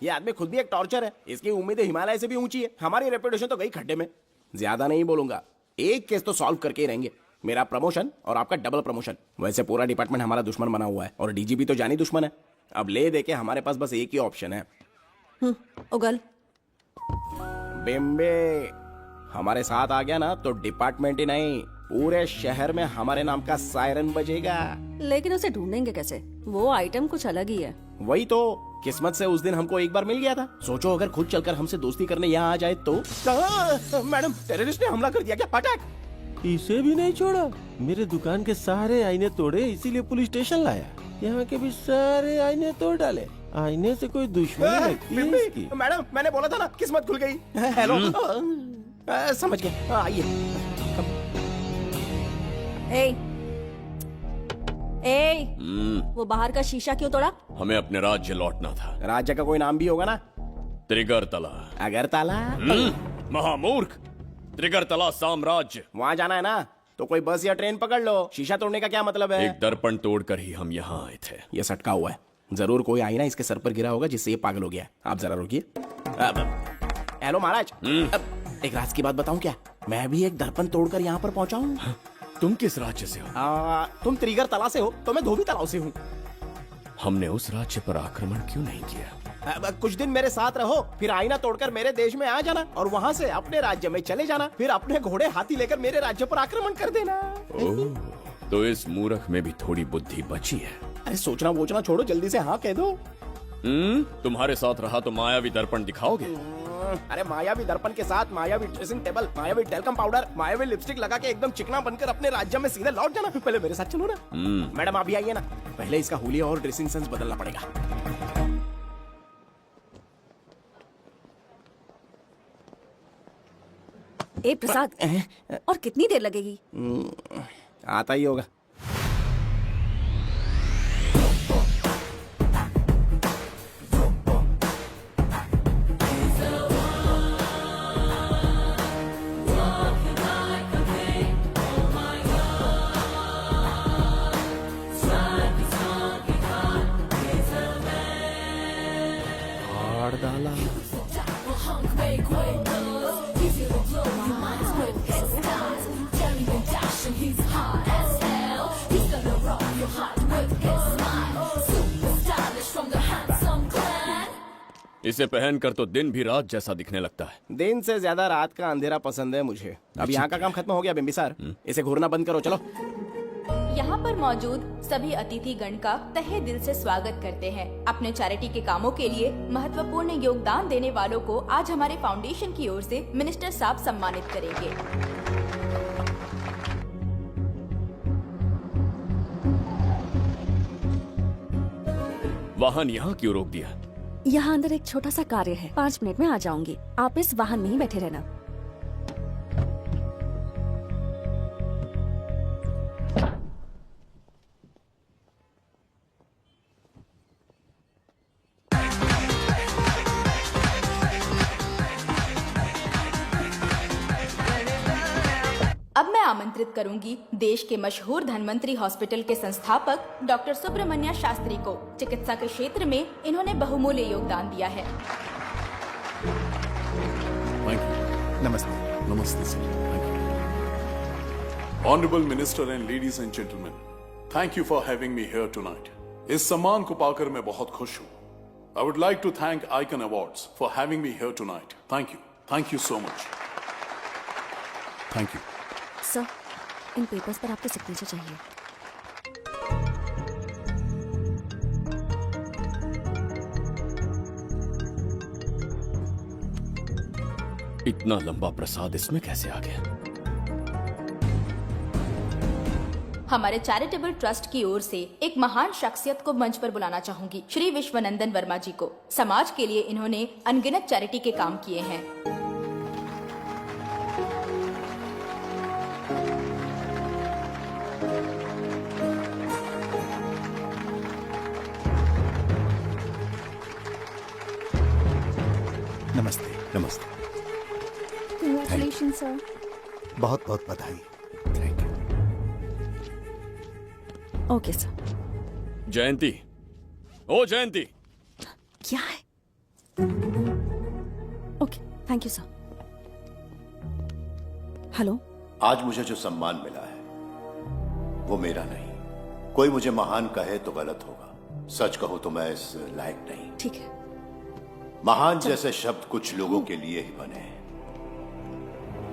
ये आदमी खुद भी एक टॉर्चर है, इसकी उम्मीदें हिमालय से भी ऊंची है। हमारी रेपुटेशन तो गई खड्डे में। ज्यादा नहीं बोलूंगा, एक केस तो सॉल्व करके ही रहेंगे। मेरा प्रमोशन और आपका डबल प्रमोशन। वैसे पूरा डिपार्टमेंट हमारा दुश्मन बना हुआ है और डीजीपी तो जानी दुश्मन है। अब ले दे के हमारे पास बस एक ही ऑप्शन है। उगल बिम्बे हमारे साथ आ गया ना तो डिपार्टमेंट ही नहीं, पूरे शहर में हमारे नाम का सायरन बजेगा। लेकिन उसे ढूंढेंगे कैसे? वो आइटम कुछ अलग ही है। वही तो, किस्मत से उस दिन हमको एक बार मिल गया था। सोचो अगर खुद चलकर हमसे दोस्ती करने यहाँ आ जाए तो। मैडम टेररिस्ट ने हमला कर दिया क्या? पटाक। इसे भी नहीं छोड़ा। मेरे दुकान के सारे आईने तोड़े, इसीलिए पुलिस स्टेशन लाया। यहाँ के भी सारे आईने तोड़ डाले। आईने से कोई दुश्मनी लगती है इसकी? मैडम मैंने बोला था ना, किस्मत खुल गई। हेलो समझ गए, आइए। वो बाहर का शीशा क्यों तोड़ा? हमें अपने राज्य लौटना था। राज्य का कोई नाम भी होगा ना? त्रिगर्तला। अगरतला? महामूर्ख, त्रिगर्तला साम्राज्य। वहाँ जाना है ना तो कोई बस या ट्रेन पकड़ लो। शीशा तोड़ने का क्या मतलब है? एक दर्पण तोड़कर ही हम यहाँ आए थे। ये सटका हुआ है, जरूर कोई आईना इसके सर पर गिरा होगा जिससे ये पागल हो गया। आप जरा रुकिए। हेलो महाराज, एक राज की बात बताऊं क्या? मैं भी एक दर्पण तोड़कर यहाँ पर पहुँचा हूँ। तुम किस राज्य से हो? तुम त्रिगर्तला से हो तो मैं धोबी तालाब से हूँ। हमने उस राज्य पर आक्रमण क्यों नहीं किया? कुछ दिन मेरे साथ रहो, फिर आईना तोड़कर मेरे देश में आ जाना और वहाँ से अपने राज्य में चले जाना। फिर अपने घोड़े हाथी लेकर मेरे राज्य पर आक्रमण कर देना। ओह, तो इस मूर्ख में भी थोड़ी बुद्धि बची है। अरे सोचना वोचना छोड़ो, जल्दी से हाँ कह दो। तुम्हारे साथ रहा तो मायावी दर्पण दिखाओगे? अरे मायावी दर्पन के साथ मायावी ड्रेसिंग टेबल, मायावी टेलकम पाउडर, मायावी लिपस्टिक लगा के एकदम चिकना बनकर अपने राज्य में सीधे लौट जाना। पहले मेरे साथ चलो ना। मैडम आप भी आइए ना, पहले इसका हुलिया और ड्रेसिंग सेंस बदलना पड़ेगा। ए प्रसाद, और कितनी देर लगेगी? आता ही होगा। इसे पहनकर तो दिन भी रात जैसा दिखने लगता है। दिन से ज्यादा रात का अंधेरा पसंद है मुझे। अब यहाँ का काम खत्म हो गया बिम्बिसार, इसे घूरना बंद करो। चलो। यहाँ पर मौजूद सभी अतिथि गण का तहे दिल से स्वागत करते हैं। अपने चैरिटी के कामों के लिए महत्वपूर्ण योगदान देने वालों को आज हमारे फाउंडेशन की ओर से मिनिस्टर साहब सम्मानित करेंगे। वाहन यहाँ क्यों रोक दिया? यहाँ अंदर एक छोटा सा कार्य है, 5 मिनट में आ जाऊंगी। आप इस वाहन में ही बैठे रहना। अब मैं आमंत्रित करूंगी देश के मशहूर धन्वंतरी हॉस्पिटल के संस्थापक डॉक्टर सुब्रमण्य शास्त्री को। चिकित्सा के क्षेत्र में इन्होंने बहुमूल्य योगदान दिया है। नमस्ते। नमस्ते sir. Honorable Minister and ladies and gentlemen, thank you for having me here tonight. इस सम्मान को पाकर मैं बहुत खुश हूँ। I would like to thank Icon Awards for having me here tonight. Thank you. Thank you so much. Thank you. Sir, in papers पर आपके सिग्नेचर चाहिए। इतना लंबा प्रसाद इसमें कैसे आ गया? हमारे चैरिटेबल ट्रस्ट की ओर से एक महान शख्सियत को मंच पर बुलाना चाहूंगी, श्री विश्वनंदन वर्मा जी को। समाज के लिए इन्होंने अनगिनत चैरिटी के काम किए हैं। नमस्ते। नमस्ते। Congratulations, sir. बहुत बहुत बधाई। Okay sir. जयंती, ओ जयंती, क्या है? Okay, thank you sir. Hello. आज मुझे जो सम्मान मिला है वो मेरा नहीं। कोई मुझे महान कहे तो गलत होगा, सच कहो तो मैं इस लायक नहीं। ठीक है। महान जैसे शब्द कुछ लोगों के लिए ही बने हैं,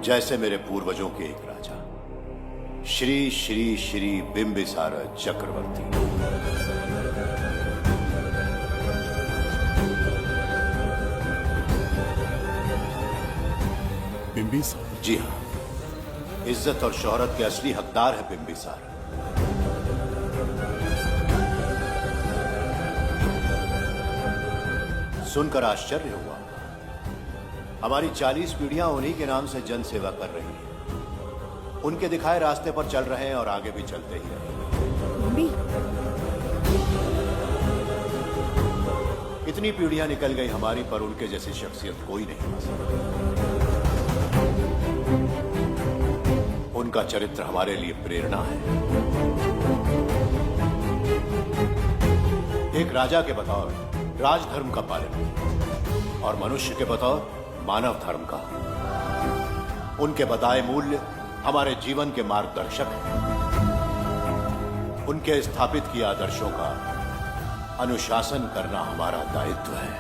जैसे मेरे पूर्वजों के एक राजा श्री श्री श्री बिंबिसार चक्रवर्ती। बिंबिसार? जी हाँ, इज्जत और शोहरत के असली हकदार है बिंबिसार। सुनकर आश्चर्य हुआ। हमारी 40 पीढ़ियां उन्हीं के नाम से जन सेवा कर रही हैं। उनके दिखाए रास्ते पर चल रहे हैं और आगे भी चलते ही रहेंगे। इतनी पीढ़ियां निकल गई हमारी, पर उनके जैसी शख्सियत कोई नहीं बन सकी। उनका चरित्र हमारे लिए प्रेरणा है। एक राजा के बतौर राजधर्म का पालन और मनुष्य के बतौर मानव धर्म का। उनके बताए मूल्य हमारे जीवन के मार्गदर्शक हैं। उनके स्थापित किए आदर्शों का अनुशासन करना हमारा दायित्व है।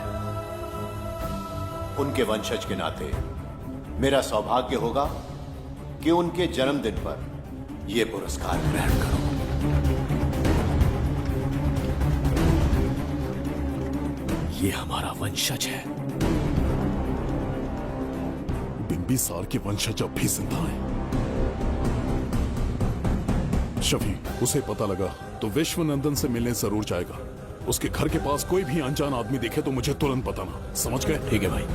उनके वंशज के नाते मेरा सौभाग्य होगा कि उनके जन्मदिन पर यह पुरस्कार ग्रहण करूं। ये हमारा वंशज है। बिंबिसार के वंशज अब भी जिंदा हैं। शफी, उसे पता लगा तो विश्वनंदन से मिलने जरूर जाएगा। उसके घर के पास कोई भी अनजान आदमी दिखे तो मुझे तुरंत बताना, समझ गए? ठीक है भाई।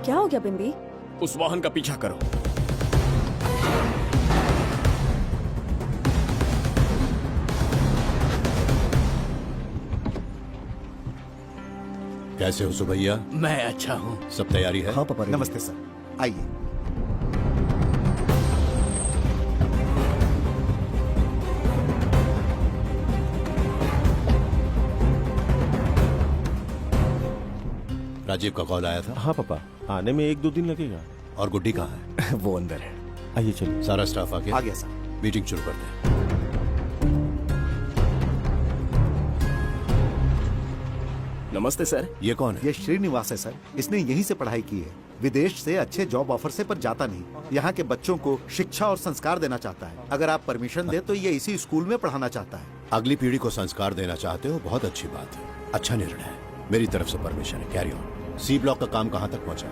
क्या हो गया बिंबी? उस वाहन का पीछा करो। कैसे हो सुभैया? मैं अच्छा हूँ। सब तैयारी है? हाँ पापा। नमस्ते सर, आइए। राजीव का कॉल आया था? हाँ पापा, आने में 1-2 दिन लगेगा। और गुड्डी कहाँ है? वो अंदर है। आइए चलिए। सारा स्टाफ आ गया? आ गया सर। मीटिंग शुरू करते हैं। नमस्ते सर। ये कौन है? ये श्रीनिवास है सर। इसने यहीं से पढ़ाई की है। विदेश से अच्छे जॉब ऑफर से पर जाता नहीं। यहाँ के बच्चों को शिक्षा और संस्कार देना चाहता है। अगर आप परमिशन दे तो ये इसी स्कूल में पढ़ाना चाहता है। अगली पीढ़ी को संस्कार देना चाहते हो, बहुत अच्छी बात है। अच्छा निर्णय है। मेरी तरफ से परमिशन है। Carry on. सी ब्लॉक का काम कहाँ तक पहुँचा?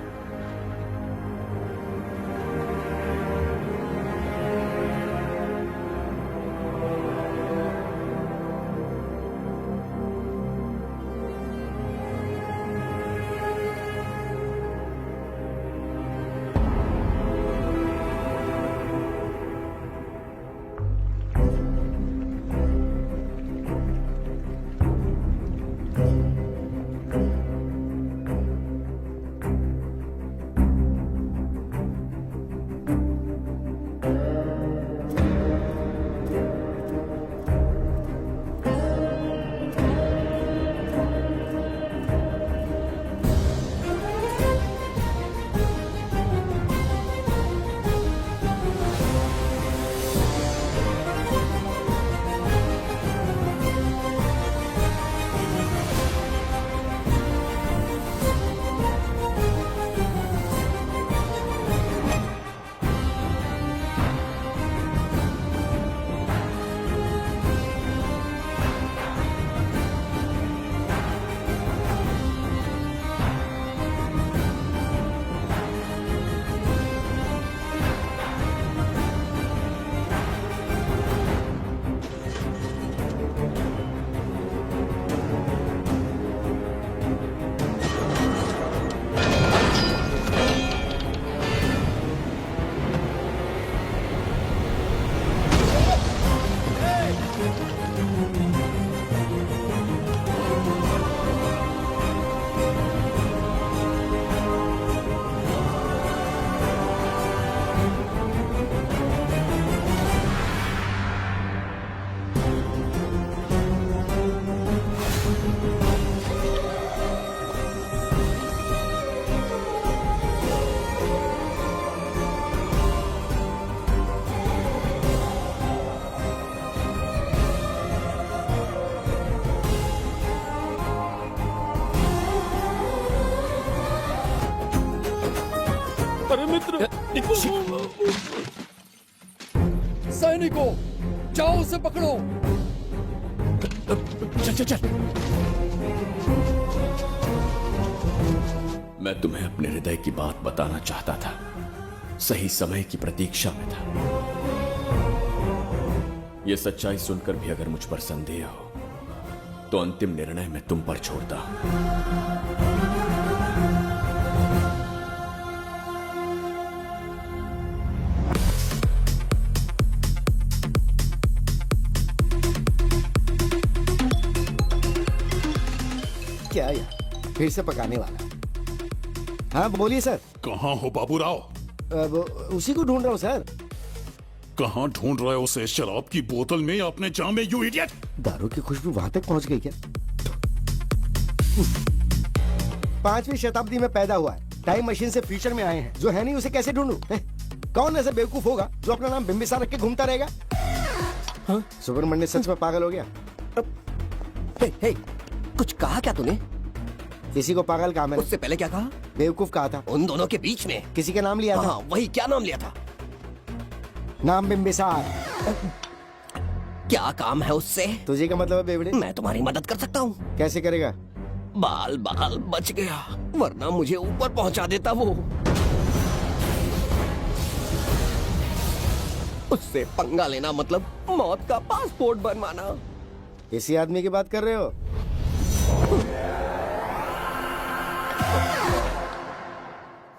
अरे मित्र, सैनिकों, जाओ उसे पकड़ो। चल चल चल। मैं तुम्हें अपने हृदय की बात बताना चाहता था, सही समय की प्रतीक्षा में था। यह सच्चाई सुनकर भी अगर मुझ पर संदेह हो तो अंतिम निर्णय मैं तुम पर छोड़ता हूं। क्या यार, फिर से पकाने वाला? हाँ बोलिए सर। कहाँ हो बाबूराव? अब उसी को ढूंढ रहा हूँ सर। कहाँ ढूंढ रहे हो उसे? शराब की बोतल में या अपने जाम में, यू इडियट? दारू की खुशबू वहां तक पहुंच गई क्या? 5वीं शताब्दी में पैदा हुआ है, टाइम मशीन से फ्यूचर में आए हैं। जो है नहीं उसे कैसे ढूंढूं? कौन ऐसा बेवकूफ होगा जो अपना नाम बिंबिसार रख के घूमता रहेगा? हाँ? सुब्रमण्य सच में पागल हो गया। हे, कुछ कहा क्या तूने? किसी को पागल कहा मैंने। उससे पहले क्या कहा? बेवकूफ कहा था। उन दोनों के बीच में किसी का नाम लिया था। हाँ, वही, क्या नाम लिया था? नाम बिंबिसार। क्या काम है उससे? तुझे क्या मतलब है बेवड़े? मैं तुम्हारी मदद कर सकता हूँ। कैसे करेगा? बाल बाल बच गया, वरना मुझे ऊपर पहुंचा देता वो। उससे पंगा लेना मतलब मौत का पासपोर्ट बनवाना। इसी आदमी की बात कर रहे हो?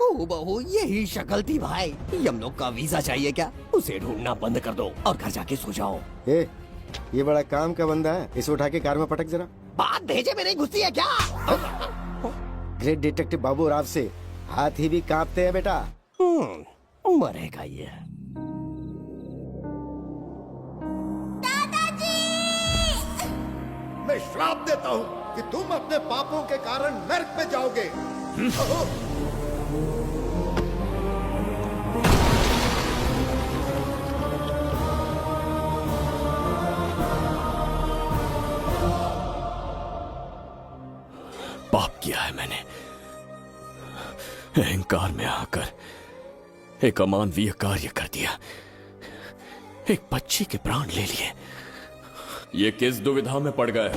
ओ बहू, यही शक्ल थी भाई। यमलोक का वीजा चाहिए क्या? उसे ढूंढना बंद कर दो और घर जाके सो जाओ। ये बड़ा काम का बंदा है, इसे उठा के कार में पटक जरा। बात भेजे में नहीं घुसती है क्या? ग्रेट डिटेक्टिव बाबू राव से हाथी भी कांपते हैं बेटा। मरेगा ये। मैं श्राप देता हूँ कि तुम अपने पापों के कारण नर्क में जाओगे। पाप किया है मैंने। अहंकार में आकर एक अमानवीय कार्य कर दिया, एक बच्ची के प्राण ले लिए। ये किस दुविधा में पड़ गए?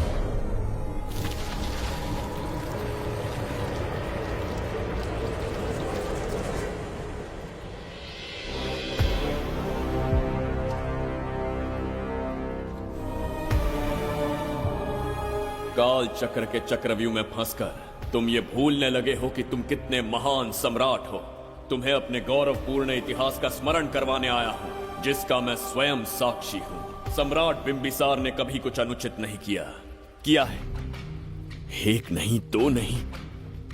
काल चक्र के चक्रव्यूह में फंसकर तुम ये भूलने लगे हो कि तुम कितने महान सम्राट हो। तुम्हें अपने गौरवपूर्ण इतिहास का स्मरण करवाने आया हूं, जिसका मैं स्वयं साक्षी हूं। सम्राट बिंबिसार ने कभी कुछ अनुचित नहीं किया है। एक नहीं, दो नहीं,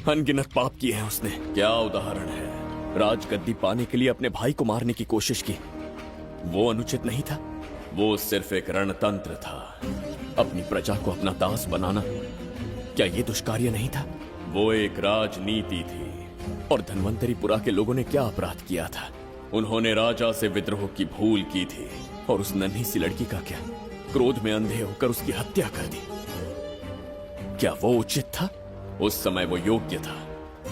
अनगिनत पाप किए हैं उसने। क्या उदाहरण है? राजगद्दी पाने के लिए अपने भाई को मारने की कोशिश की, वो अनुचित नहीं था। वो सिर्फ एक रणतंत्र था। अपनी प्रजा को अपना दास बनाना, क्या ये दुष्कार्य नहीं था? वो एक राजनीति थी। और धन्वंतरीपुरा के लोगों ने क्या अपराध किया था? उन्होंने राजा से विद्रोह की भूल की थी। और उस नन्ही सी लड़की का क्या? क्रोध में अंधे होकर उसकी हत्या कर दी। क्या वो उचित था? उस समय वो योग्य था।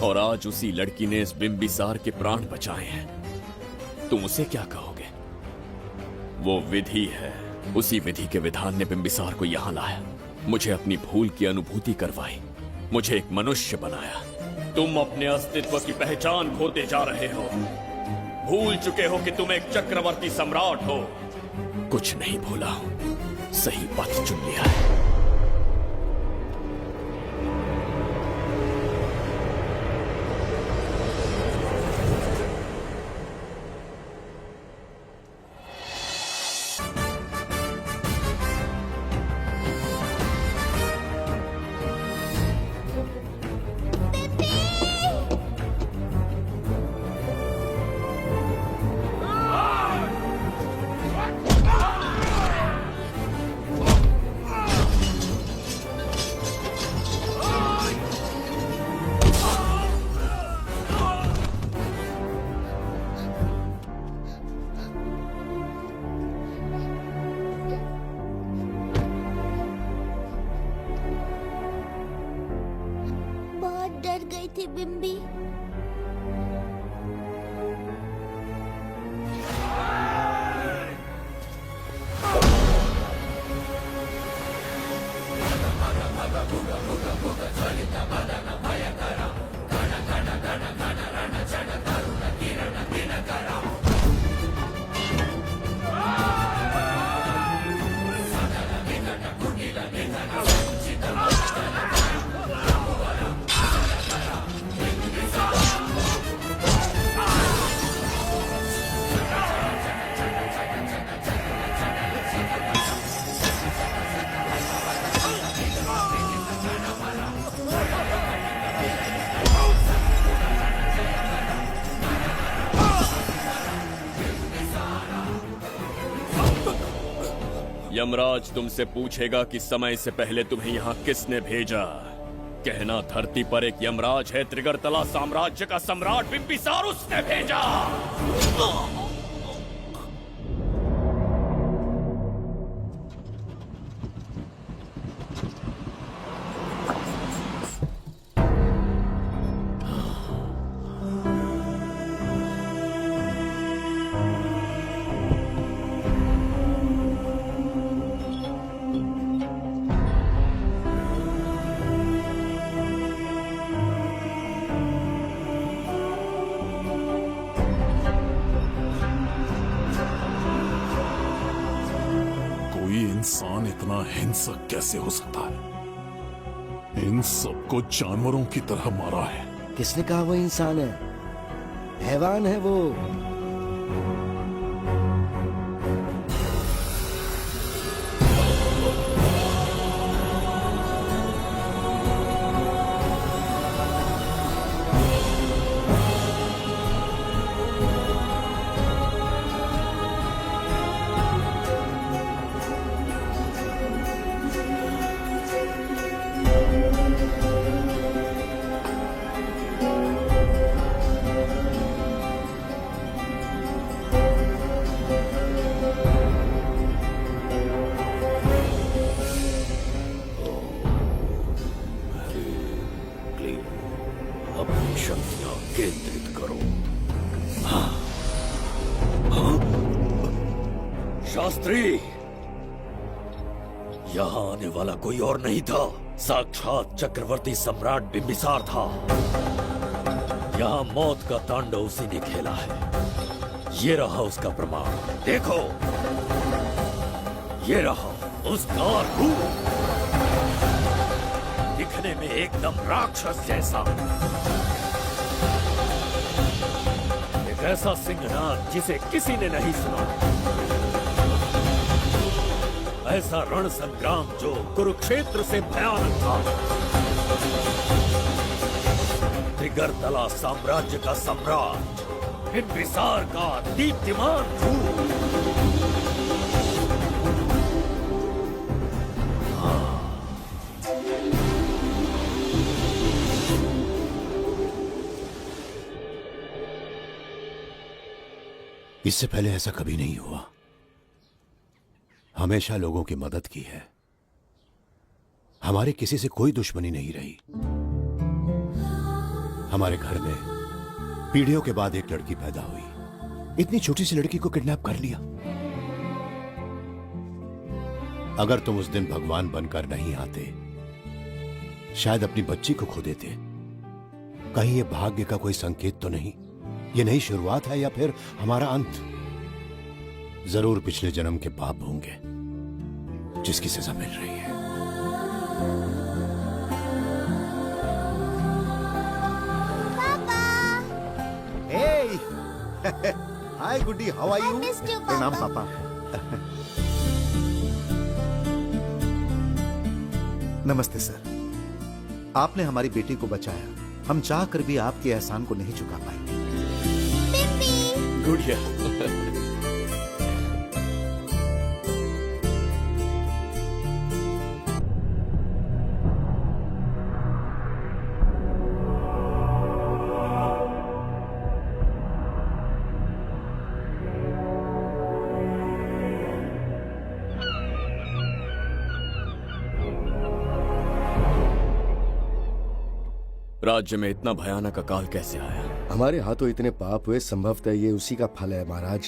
और आज उसी लड़की ने इस बिंबिसार के प्राण बचाए हैं। तुम उसे क्या कहोगे? वो विधि है। उसी विधि के विधान ने बिंबिसार को यहां लाया, मुझे अपनी भूल की अनुभूति करवाई, मुझे एक मनुष्य बनाया। तुम अपने अस्तित्व की पहचान खोते जा रहे हो। भूल चुके हो कि तुम एक चक्रवर्ती सम्राट हो। कुछ नहीं भूला हूं, सही पथ चुन लिया है। बहुत डर गई थी बिम्बी। यमराज तुमसे पूछेगा कि समय से पहले तुम्हें यहाँ किसने भेजा। कहना धरती पर एक यमराज है, त्रिगर्तला साम्राज्य का सम्राट बिम्बिसार उसने भेजा। इंसान इतना हिंसक कैसे हो सकता है? इन सबको जानवरों की तरह मारा है। किसने कहा वो इंसान है? हैवान है वो। अपनी शक्तियां केंद्रित करो। शास्त्री, यहाँ आने वाला कोई और नहीं था, साक्षात चक्रवर्ती सम्राट बिम्बिसार था। यहाँ मौत का तांडव उसी ने खेला है। ये रहा उसका प्रमाण, देखो। ये रहा उसका रूप, दिखने में एकदम राक्षस जैसा। एक ऐसा सिंहनाद जिसे किसी ने नहीं सुना। ऐसा रण संग्राम जो कुरुक्षेत्र से भयानक था। त्रिगर्तला साम्राज्य का सम्राट बिम्बिसार का दीप्तिमान रूप। इससे पहले ऐसा कभी नहीं हुआ। हमेशा लोगों की मदद की है। हमारे किसी से कोई दुश्मनी नहीं रही। हमारे घर में पीढ़ियों के बाद एक लड़की पैदा हुई। इतनी छोटी सी लड़की को किडनैप कर लिया। अगर तुम उस दिन भगवान बनकर नहीं आते, शायद अपनी बच्ची को खो देते। कहीं ये भाग्य का कोई संकेत तो नहीं? ये नई शुरुआत है या फिर हमारा अंत? जरूर पिछले जन्म के पाप होंगे जिसकी सजा मिल रही है। हाय गुड्डी, हाउ आर यू? प्रणाम पापा। नमस्ते सर। आपने हमारी बेटी को बचाया। हम चाह कर भी आपके एहसान को नहीं चुका पाए। गुड़िया। राज्य में इतना भयानक अकाल कैसे आया? हमारे हाथों इतने पाप हुए, संभवतः ये उसी का फल है महाराज।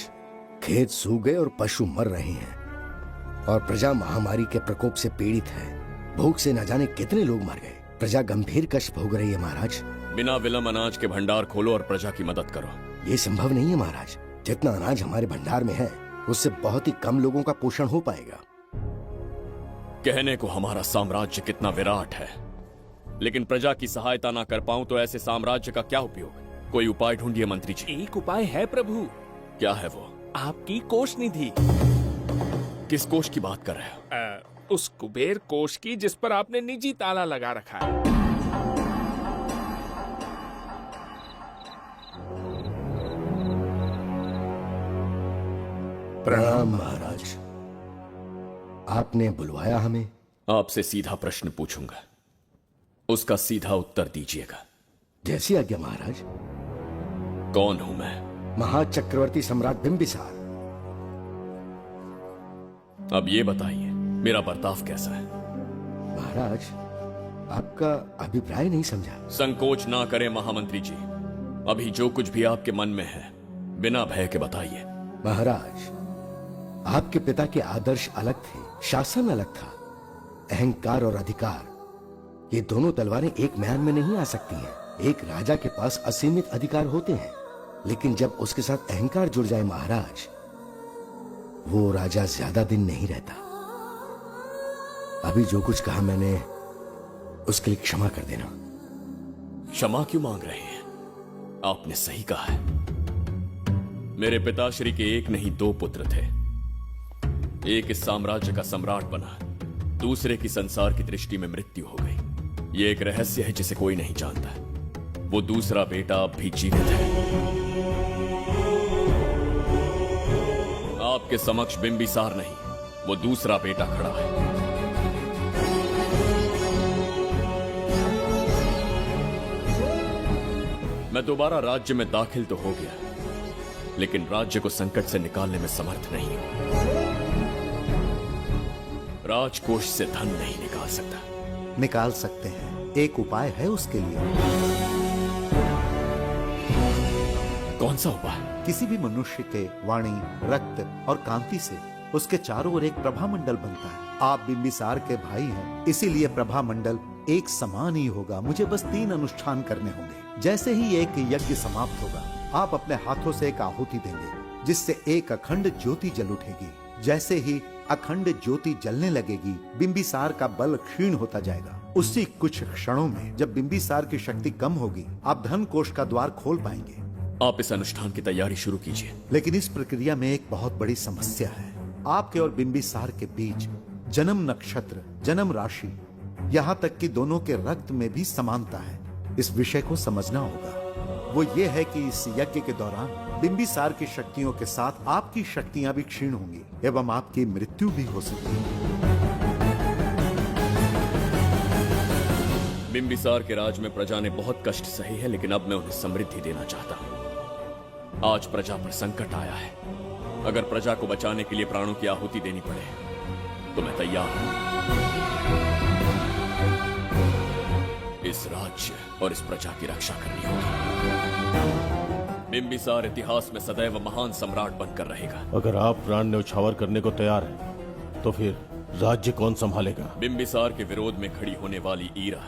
खेत सूख गए और पशु मर रहे हैं और प्रजा महामारी के प्रकोप से पीड़ित है। भूख से न जाने कितने लोग मर गए। प्रजा गंभीर कष्ट भोग रही है महाराज। बिना विलंब अनाज के भंडार खोलो और प्रजा की मदद करो। ये संभव नहीं है महाराज। जितना अनाज हमारे भंडार में है उससे बहुत ही कम लोगों का पोषण हो पाएगा। कहने को हमारा साम्राज्य कितना विराट है, लेकिन प्रजा की सहायता ना कर पाऊं तो ऐसे साम्राज्य का क्या उपयोग? कोई उपाय ढूंढिए मंत्री जी। एक उपाय है प्रभु। क्या है वो? आपकी कोष निधि। किस कोष की बात कर रहे हो? उस कुबेर कोष की जिस पर आपने निजी ताला लगा रखा है। प्रणाम महाराज। आपने बुलवाया हमें? आपसे सीधा प्रश्न पूछूंगा, उसका सीधा उत्तर दीजिएगा। जैसी आज्ञा महाराज। कौन हूं मैं? महाचक्रवर्ती सम्राट बिंबिसार। अब ये बताइए, मेरा बर्ताव कैसा है? महाराज, आपका अभिप्राय नहीं समझा। संकोच ना करें महामंत्री जी, अभी जो कुछ भी आपके मन में है बिना भय के बताइए। महाराज, आपके पिता के आदर्श अलग थे, शासन अलग था। अहंकार और अधिकार, ये दोनों तलवारें एक म्यान में नहीं आ सकती हैं। एक राजा के पास असीमित अधिकार होते हैं, लेकिन जब उसके साथ अहंकार जुड़ जाए महाराज, वो राजा ज्यादा दिन नहीं रहता। अभी जो कुछ कहा मैंने, उसके लिए क्षमा कर देना। क्षमा क्यों मांग रहे हैं? आपने सही कहा है। मेरे पिताश्री के एक नहीं दो पुत्र थे। एक इस साम्राज्य का सम्राट बना, दूसरे की संसार की दृष्टि में मृत्यु हो गई। ये एक रहस्य है जिसे कोई नहीं जानता। वो दूसरा बेटा अब भी जीवित है। आपके समक्ष बिंबिसार नहीं, वो दूसरा बेटा खड़ा है। मैं दोबारा राज्य में दाखिल तो हो गया, लेकिन राज्य को संकट से निकालने में समर्थ नहीं हूं। राजकोष से धन नहीं निकाल सकता। निकाल सकते हैं, एक उपाय है उसके लिए। कौन सा उपाय? किसी भी मनुष्य के वाणी, रक्त और कांति से उसके चारों ओर एक प्रभामंडल बनता है। आप बिंबिसार के भाई हैं, इसीलिए प्रभामंडल एक समान ही होगा। मुझे बस 3 अनुष्ठान करने होंगे। जैसे ही एक यज्ञ समाप्त होगा, आप अपने हाथों से एक आहुति देंगे, जिससे एक अखंड ज्योति जल उठेगी। जैसे ही अखंड ज्योति जलने लगेगी, बिंबिसार का बल क्षीण होता जाएगा। उसी कुछ क्षणों में जब बिंबिसार की शक्ति कम होगी, आप धन कोष का द्वार खोल पाएंगे। आप इस अनुष्ठान की तैयारी शुरू कीजिए। लेकिन इस प्रक्रिया में एक बहुत बड़ी समस्या है। आपके और बिंबिसार के बीच जन्म नक्षत्र, जन्म राशि, यहाँ तक कि दोनों के रक्त में भी समानता है। इस विषय को समझना होगा। वो ये है कि इस यज्ञ के दौरान बिंबिसार की शक्तियों के साथ आपकी शक्तियां भी क्षीण होंगी एवं आपकी मृत्यु भी हो सकती है। बिंबिसार के राज में प्रजा ने बहुत कष्ट सहे है, लेकिन अब मैं उन्हें समृद्धि देना चाहता हूँ। आज प्रजा पर संकट आया है। अगर प्रजा को बचाने के लिए प्राणों की आहुति देनी पड़े तो मैं तैयार हूं। इस राज्य और इस प्रजा की रक्षा करनी होगी। बिंबिसार इतिहास में सदैव महान सम्राट बनकर रहेगा। अगर आप प्राण न्यौछावर करने को तैयार हैं, तो फिर राज्य कौन संभालेगा? बिंबिसार के विरोध में खड़ी होने वाली ईरा,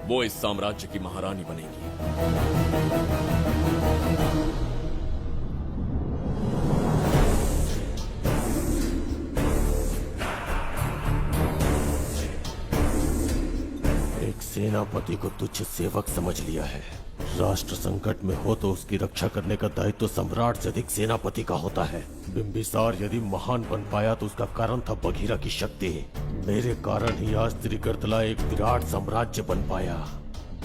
वो इस साम्राज्य की महारानी बनेगी। सेनापति को तुच्छ सेवक समझ लिया है। राष्ट्र संकट में हो तो उसकी रक्षा करने का दायित्व तो सम्राट से अधिक सेनापति का होता है। बिंबिसार यदि महान बन पाया तो उसका कारण था बघीरा की शक्ति। मेरे कारण ही आज त्रिगर्तला एक विराट साम्राज्य बन पाया।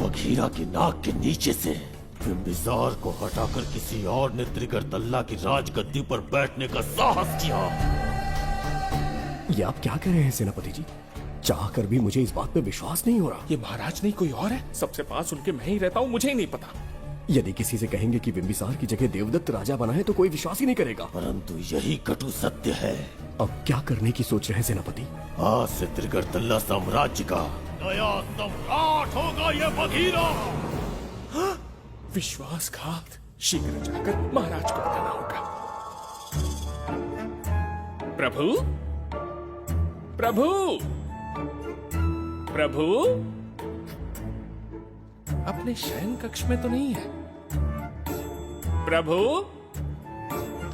बघीरा की नाक के नीचे से बिंबिसार को हटाकर किसी और ने त्रिगर्तला की राजगद्दी पर बैठने का साहस किया। ये आप क्या कह रहे हैं सेनापति जी? चाहकर भी मुझे इस बात पे विश्वास नहीं हो रहा। ये महाराज नहीं कोई और है। सबसे पास उनके मैं ही रहता हूँ, मुझे ही नहीं पता। यदि किसी से कहेंगे कि बिंबिसार की जगह देवदत्त राजा बना है तो कोई विश्वास ही नहीं करेगा। परंतु यही कटु सत्य है। अब क्या करने की सोच रहे हैं सेनापति? आज से त्रिगर्तला साम्राज्य का नया सम्राट होगा ये बघीरा। विश्वासघात। शीघ्र जाकर महाराज को बताना होगा। प्रभु, प्रभु, प्रभु, अपने शयन कक्ष में तो नहीं है। प्रभु,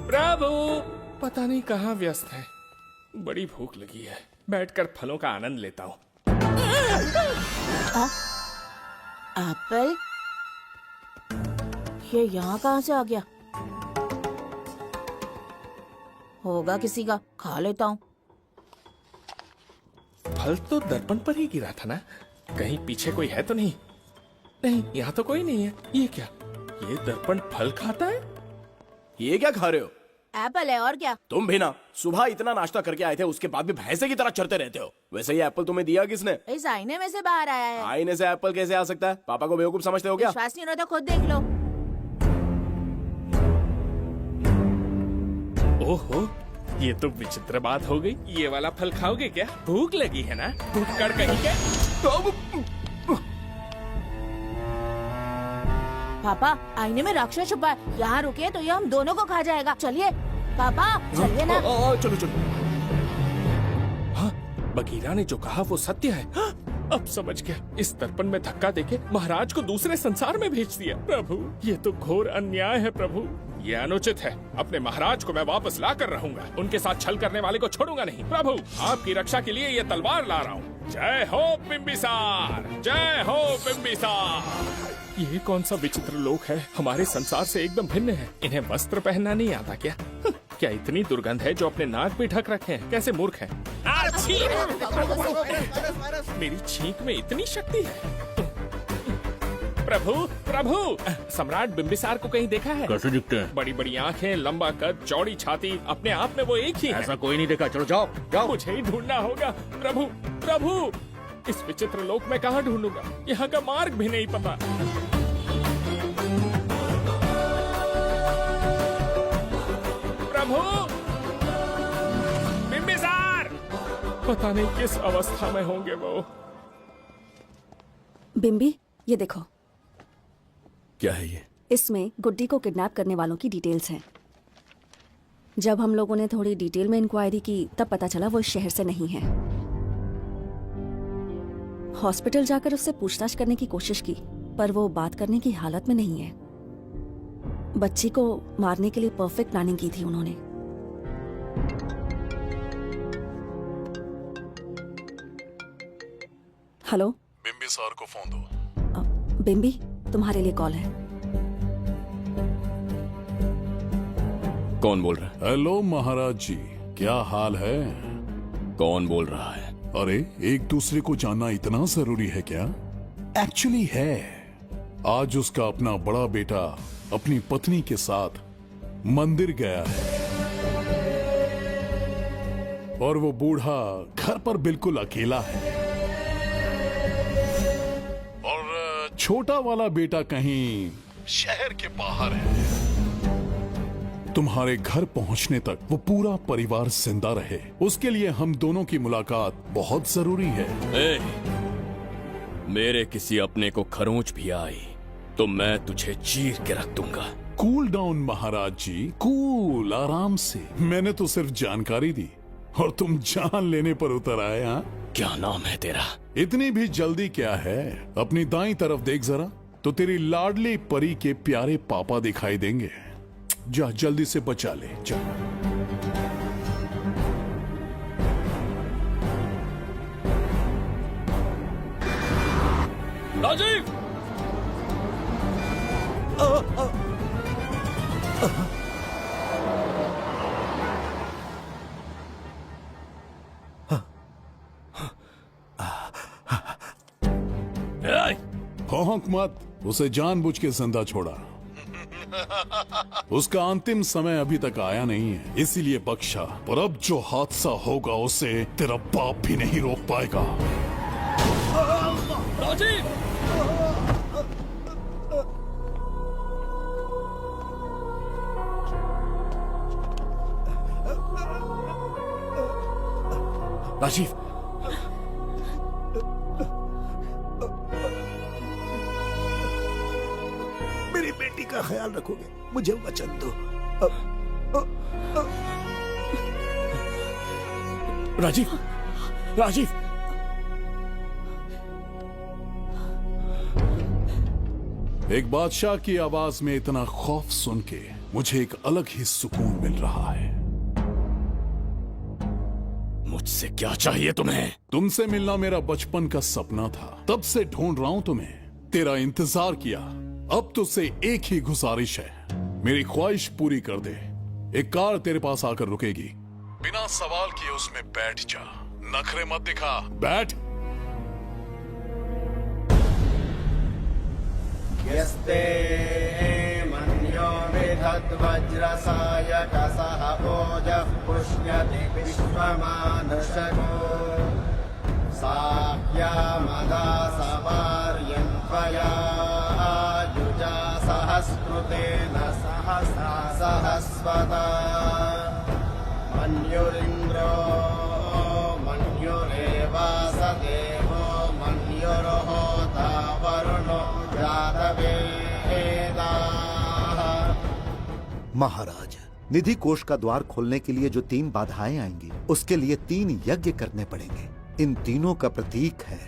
प्रभु, पता नहीं कहाँ व्यस्त है। बड़ी भूख लगी है, बैठकर फलों का आनंद लेता हूँ। एप्पल, ये यहाँ कहाँ से आ गया? होगा किसी का, खा लेता हूँ। फल तो दर्पण पर ही गिरा था ना? कहीं पीछे कोई है तो नहीं? नहीं, यहाँ तो कोई नहीं है। ये क्या? ये दर्पण फल खाता है? ये क्या खा रहे हो? एप्पल है और क्या? तुम भी ना सुबह इतना नाश्ता करके आए थे, उसके बाद भी भैंसे की तरह चरते रहते हो। वैसे ये एप्पल तुम्हें दिया किसने? इस आईने में से बाहर आया है। आईने से एप्पल कैसे आ सकता है? पापा को बेवकूफ समझते हो क्या? विश्वास नहीं हो रहा तो खुद देख लो। ओहो, ये तो विचित्र बात हो गई। ये वाला फल खाओगे क्या? भूख लगी है ना? भूखड़ कहीं के? पापा आईने में राक्षस छुपा है, यहाँ रुके तो ये हम दोनों को खा जाएगा। चलिए पापा चलिए ना। चलो चलो। हाँ, बगीरा ने जो कहा वो सत्य है। हाँ, अब समझ गया। इस दर्पण में धक्का देके महाराज को दूसरे संसार में भेज दिया। प्रभु, ये तो घोर अन्याय है प्रभु। ये अनुचित है। अपने महाराज को मैं वापस ला कर रहूंगा। उनके साथ छल करने वाले को छोड़ूंगा नहीं। प्रभु, आपकी रक्षा के लिए ये तलवार ला रहा हूँ। जय हो बिम्बिसार, जय हो बिम्बिसार। ये कौन सा विचित्र लोक है? हमारे संसार से एकदम भिन्न है। इन्हें वस्त्र पहनना नहीं आता क्या? क्या इतनी दुर्गंध है जो अपने नाक भी ढक रखे हैं? कैसे मूर्ख हैं? मेरी छींक में इतनी शक्ति है। प्रभु, प्रभु, सम्राट बिम्बिसार को कहीं देखा है? कैसे दिखते हैं? बड़ी बड़ी आंखें, लंबा कद, चौड़ी छाती, अपने आप में वो एक ही है। ऐसा कोई नहीं देखा। चलो जाओ जाओ। मुझे ही ढूंढना होगा। प्रभु, प्रभु, इस विचित्र लोक में कहाँ ढूंढूंगा? यहाँ का मार्ग भी नहीं पता। प्रभु, बिम्बिसार, पता नहीं किस अवस्था में होंगे वो। बिम्बी, ये देखो। क्या है ये? इसमें गुड्डी को किडनैप करने वालों की डिटेल्स हैं। जब हम लोगों ने थोड़ी डिटेल में इंक्वायरी की तब पता चला वो इस शहर से नहीं है। हॉस्पिटल जाकर उससे पूछताछ करने की कोशिश की पर वो बात करने की हालत में नहीं है। बच्ची को मारने के लिए परफेक्ट प्लानिंग की थी उन्होंने। हेलो, बिम्बी सर को फोन दो। बिम्बी, तुम्हारे लिए कॉल है। कौन बोल रहा है? हेलो महाराज जी, क्या हाल है? कौन बोल रहा है? अरे, एक दूसरे को जानना इतना जरूरी है क्या? एक्चुअली है। आज उसका अपना बड़ा बेटा अपनी पत्नी के साथ मंदिर गया है और वो बूढ़ा घर पर बिल्कुल अकेला है और छोटा वाला बेटा कहीं शहर के बाहर है। तुम्हारे घर पहुंचने तक वो पूरा परिवार जिंदा रहे, उसके लिए हम दोनों की मुलाकात बहुत जरूरी है। मेरे किसी अपने को खरोंच भी आई तो मैं तुझे चीर के रख दूंगा। कूल डाउन महाराज जी, कूल, आराम से। मैंने तो सिर्फ जानकारी दी और तुम जान लेने पर उतर आए। हाँ, क्या नाम है तेरा? इतनी भी जल्दी क्या है? अपनी दाईं तरफ देख जरा, तो तेरी लाडली परी के प्यारे पापा दिखाई देंगे। जा, जल्दी से बचा ले, जा। राजीव! भौंक मत, उसे जानबूझ के जिंदा छोड़ा। उसका अंतिम समय अभी तक आया नहीं है, इसीलिए बख्शा। पर अब जो हादसा होगा उसे तेरा बाप भी नहीं रोक पाएगा। राजीव! राजीव, मेरी बेटी का ख्याल रखोगे? मुझे वचन दो। राजीव, राजीव! एक बादशाह की आवाज में इतना खौफ सुन के मुझे एक अलग ही सुकून मिल रहा है। मुझसे क्या चाहिए तुम्हें? तुमसे मिलना मेरा बचपन का सपना था, तब से ढूंढ रहा हूं तुम्हें। तेरा इंतजार किया, अब तुझसे एक ही गुजारिश है, मेरी ख्वाहिश पूरी कर दे। एक कार तेरे पास आकर रुकेगी, बिना सवाल किए उसमें बैठ जा, नखरे मत दिखा, बैठ। यस्ते मन्यो विधा तद्वज्रसायकसः ओजः पुष्यति विश्वमानशको साह्यामदासवार्यं त्वया युजा सहस्कृतेन सहसा सहस्वता मन्युरिन्द्रो मन्युरेवास देवो मन्युर्होता वरुणो जातवेदाः। महाराज, निधि कोष का द्वार खोलने के लिए जो 3 बाधाएं आएंगी, उसके लिए 3 यज्ञ करने पड़ेंगे। इन तीनों का प्रतीक है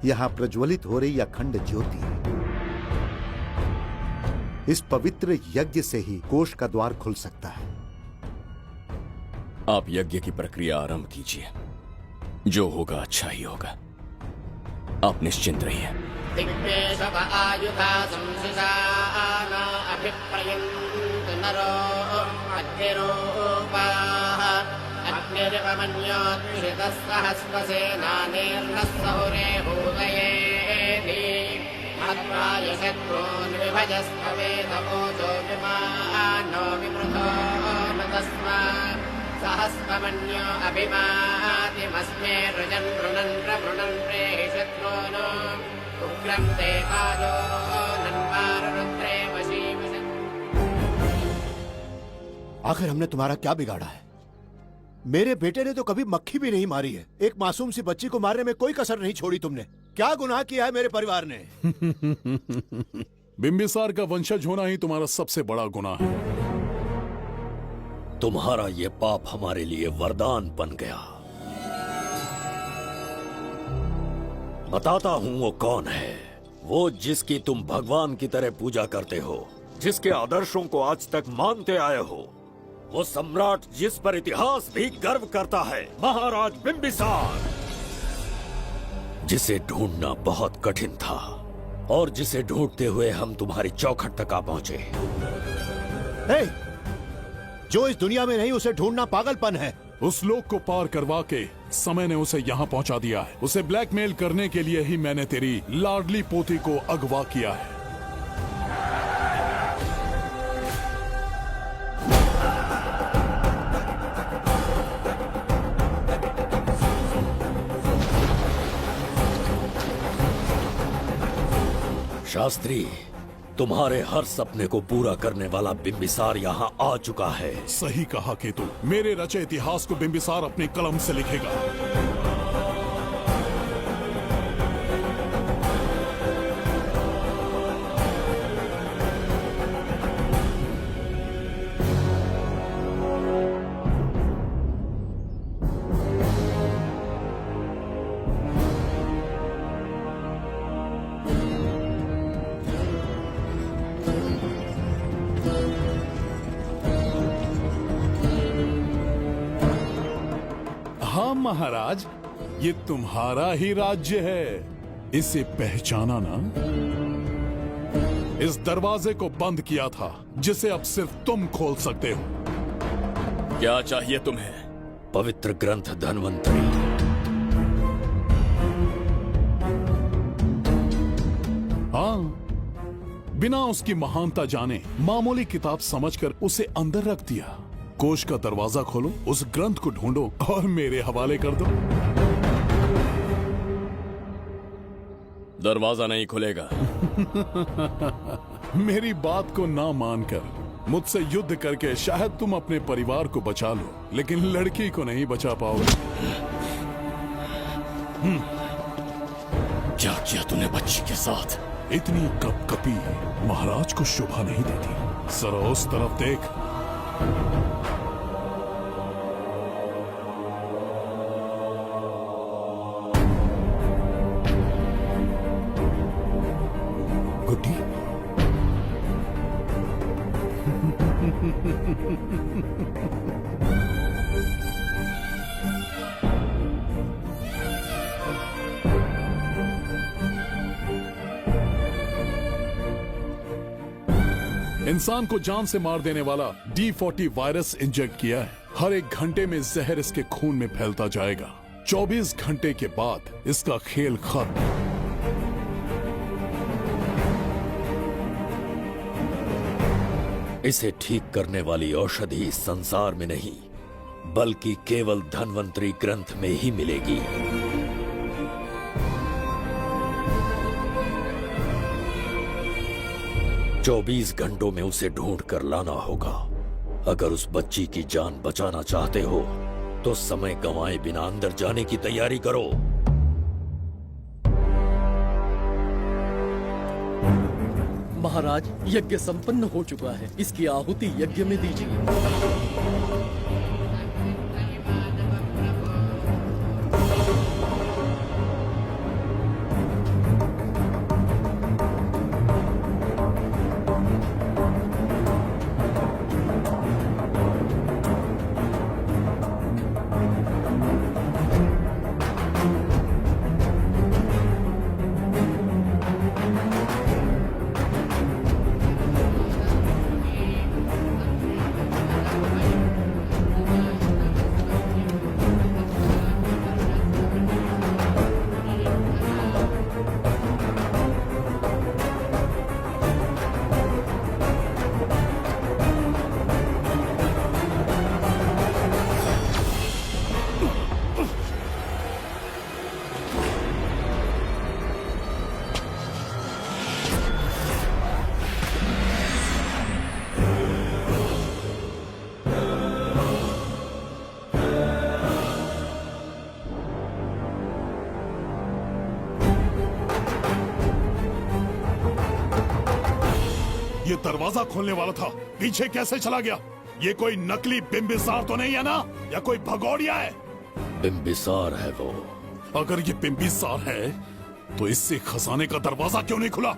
यहाँ प्रज्वलित हो रही अखंड ज्योति। इस पवित्र यज्ञ से ही कोष का द्वार खुल सकता है। आप यज्ञ की प्रक्रिया आरंभ कीजिए। जो होगा अच्छा ही होगा। आप निश्चिंत रहिए। दिग्वेशव आयुधा संसिदाना अभिप्रयन्त नरो अग्निरूपाः अग्निर्वमन्योत्क्षितस्सहस्रसेनानेर्नः सहुरे भूतयेति मत्वाय शत्रून् विभजस्तवेदमोजो विमानो विमृतो न तस्मात् सहस्रमन्यो अभिमातिमस्मे रुजन् रुणन् प्रवृणन् प्रेहि शत्रून् उग्रं ते कालो नन्वारुद्रे वशीवशन्। आखिर हमने तुम्हारा क्या बिगाड़ा है? मेरे बेटे ने तो कभी मक्खी भी नहीं मारी है। एक मासूम सी बच्ची को मारने में कोई कसर नहीं छोड़ी तुमने। क्या गुनाह किया है मेरे परिवार ने? बिंबिसार का वंशज होना ही तुम्हारा सबसे बड़ा गुनाह है। तुम्हारा ये पाप हमारे लिए वरदान बन गया। बताता हूं वो कौन है। वो जिसकी तुम भगवान की तरह पूजा करते हो, जिसके आदर्शों को आज तक मानते आए हो, वो सम्राट जिस पर इतिहास भी गर्व करता है, महाराज बिंबिसार, जिसे ढूंढना बहुत कठिन था और जिसे ढूंढते हुए हम तुम्हारी चौखट तक आ पहुंचे। जो इस दुनिया में नहीं उसे ढूंढना पागलपन है। उस लोक को पार करवा के समय ने उसे यहाँ पहुँचा दिया है। उसे ब्लैकमेल करने के लिए ही मैंने तेरी लाडली पोती को अगवा किया है। शास्त्री, तुम्हारे हर सपने को पूरा करने वाला बिंबिसार यहाँ आ चुका है। सही कहा केतु। मेरे रचे इतिहास को बिंबिसार अपनी कलम से लिखेगा। महाराज, ये तुम्हारा ही राज्य है। इसे पहचाना ना? इस दरवाजे को बंद किया था जिसे अब सिर्फ तुम खोल सकते हो। क्या चाहिए तुम्हें? पवित्र ग्रंथ धन्वंतरी। हाँ, बिना उसकी महानता जाने मामूली किताब समझकर उसे अंदर रख दिया। कोष का दरवाजा खोलो, उस ग्रंथ को ढूंढो और मेरे हवाले कर दो। दरवाजा नहीं खुलेगा। मेरी बात को ना मानकर मुझसे युद्ध करके शायद तुम अपने परिवार को बचा लो, लेकिन लड़की को नहीं बचा पाओगे। क्या किया तूने बच्ची के साथ? इतनी कपकपी महाराज को शोभा नहीं देती। जरा उस तरफ देख। गुड्डी, इंसान को जान से मार देने वाला D40 वायरस इंजेक्ट किया है। हर 1 घंटे में जहर इसके खून में फैलता जाएगा। 24 घंटे के बाद इसका खेल खत्म। इसे ठीक करने वाली औषधि इस संसार में नहीं, बल्कि केवल धन्वंतरी ग्रंथ में ही मिलेगी। चौबीस घंटों में उसे ढूंढ कर लाना होगा। अगर उस बच्ची की जान बचाना चाहते हो तो समय गंवाए बिना अंदर जाने की तैयारी करो। महाराज, यज्ञ संपन्न हो चुका है, इसकी आहुति यज्ञ में दीजिए। ये दरवाजा खोलने वाला था, पीछे कैसे चला गया? ये कोई नकली बिंबिसार तो नहीं है ना, या कोई भगोड़िया है? बिंबिसार है वो। अगर ये बिंबिसार है तो इससे खजाने का दरवाजा क्यों नहीं खुला?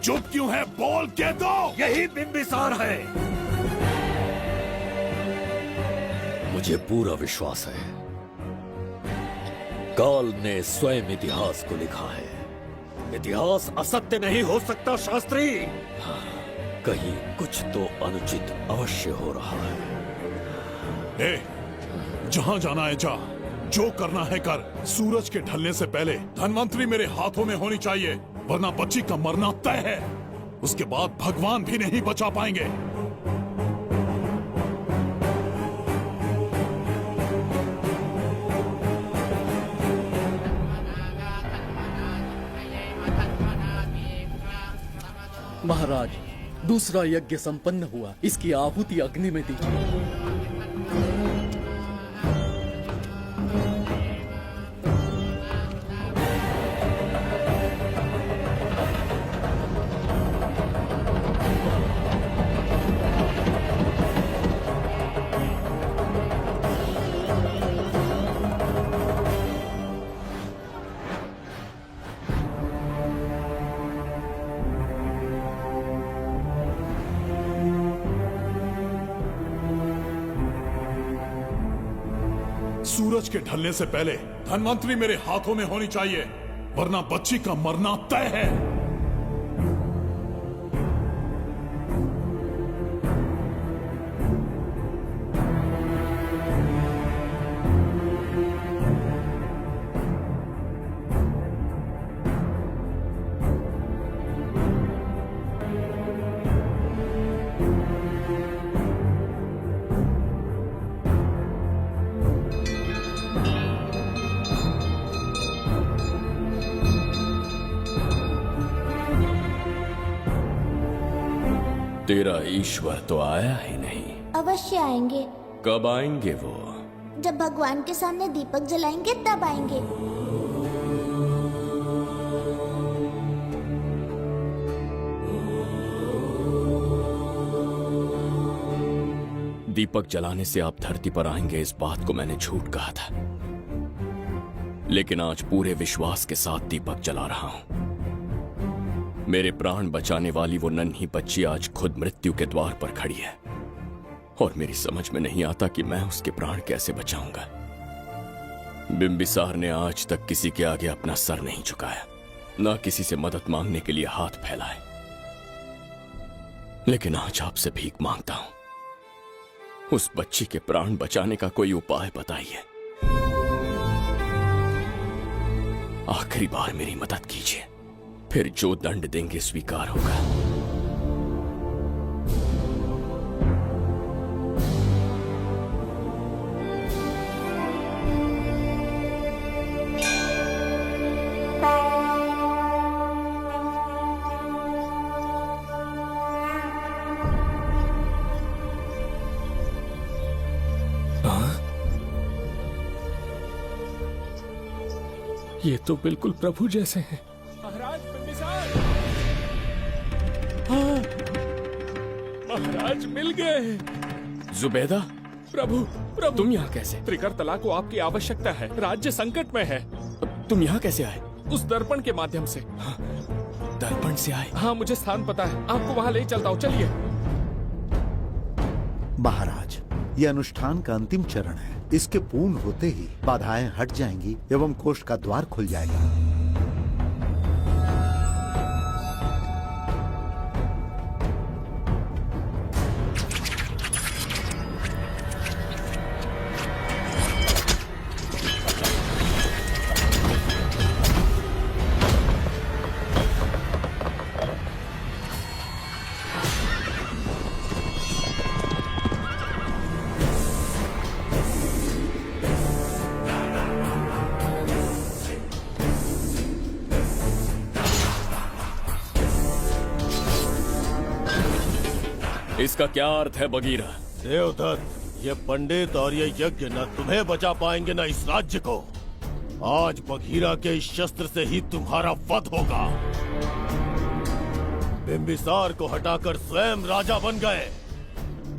चुप क्यों है? बोल के दो। यही बिंबिसार है। मुझे पूरा विश्वास है, काल ने स्वयं इतिहास को लिखा है। इतिहास असत्य नहीं हो सकता शास्त्री। हाँ, कहीं कुछ तो अनुचित अवश्य हो रहा है। ए, जहां जाना है जा, जो करना है कर। सूरज के ढलने से पहले धन्वंतरी मेरे हाथों में होनी चाहिए, वरना बच्ची का मरना तय है। उसके बाद भगवान भी नहीं बचा पाएंगे। महाराज, दूसरा यज्ञ संपन्न हुआ, इसकी आहुति अग्नि में दीजिए। सूरज के ढलने से पहले धन्वंतरी मेरे हाथों में होनी चाहिए, वरना बच्ची का मरना तय है। तेरा ईश्वर तो आया ही नहीं। अवश्य आएंगे। कब आएंगे वो? जब भगवान के सामने दीपक जलाएंगे तब आएंगे। दीपक जलाने से आप धरती पर आएंगे, इस बात को मैंने झूठ कहा था, लेकिन आज पूरे विश्वास के साथ दीपक जला रहा हूं। मेरे प्राण बचाने वाली वो नन्ही बच्ची आज खुद मृत्यु के द्वार पर खड़ी है, और मेरी समझ में नहीं आता कि मैं उसके प्राण कैसे बचाऊंगा। बिंबिसार ने आज तक किसी के आगे अपना सर नहीं झुकाया, ना किसी से मदद मांगने के लिए हाथ फैलाए, लेकिन आज आपसे भीख मांगता हूं। उस बच्ची के प्राण बचाने का कोई उपाय बताइए। आखिरी बार मेरी मदद कीजिए, फिर जो दंड देंगे स्वीकार होगा। ये तो बिल्कुल प्रभु जैसे हैं। महाराज बिंबिसार! हाँ, महाराज मिल गए। जुबैदा, प्रभु प्रभु, तुम यहाँ कैसे? त्रिकर्तला को आपकी आवश्यकता है, राज्य संकट में है। तुम यहाँ कैसे आए? उस दर्पण के माध्यम से। दर्पण से आए? हाँ, मुझे स्थान पता है, आपको वहाँ ले चलता हूँ, चलिए। महाराज, ये अनुष्ठान का अंतिम चरण है। इसके पूर्ण होते ही बाधाएं हट जाएंगी एवं कोष का द्वार खुल जाएगा। इसका क्या अर्थ है बगीरा? देवदत्त, ये पंडित और ये यज्ञ न तुम्हें बचा पाएंगे न इस राज्य को। आज बघीरा के इस शस्त्र से ही तुम्हारा वध होगा। बिंबिसार को हटाकर स्वयं राजा बन गए।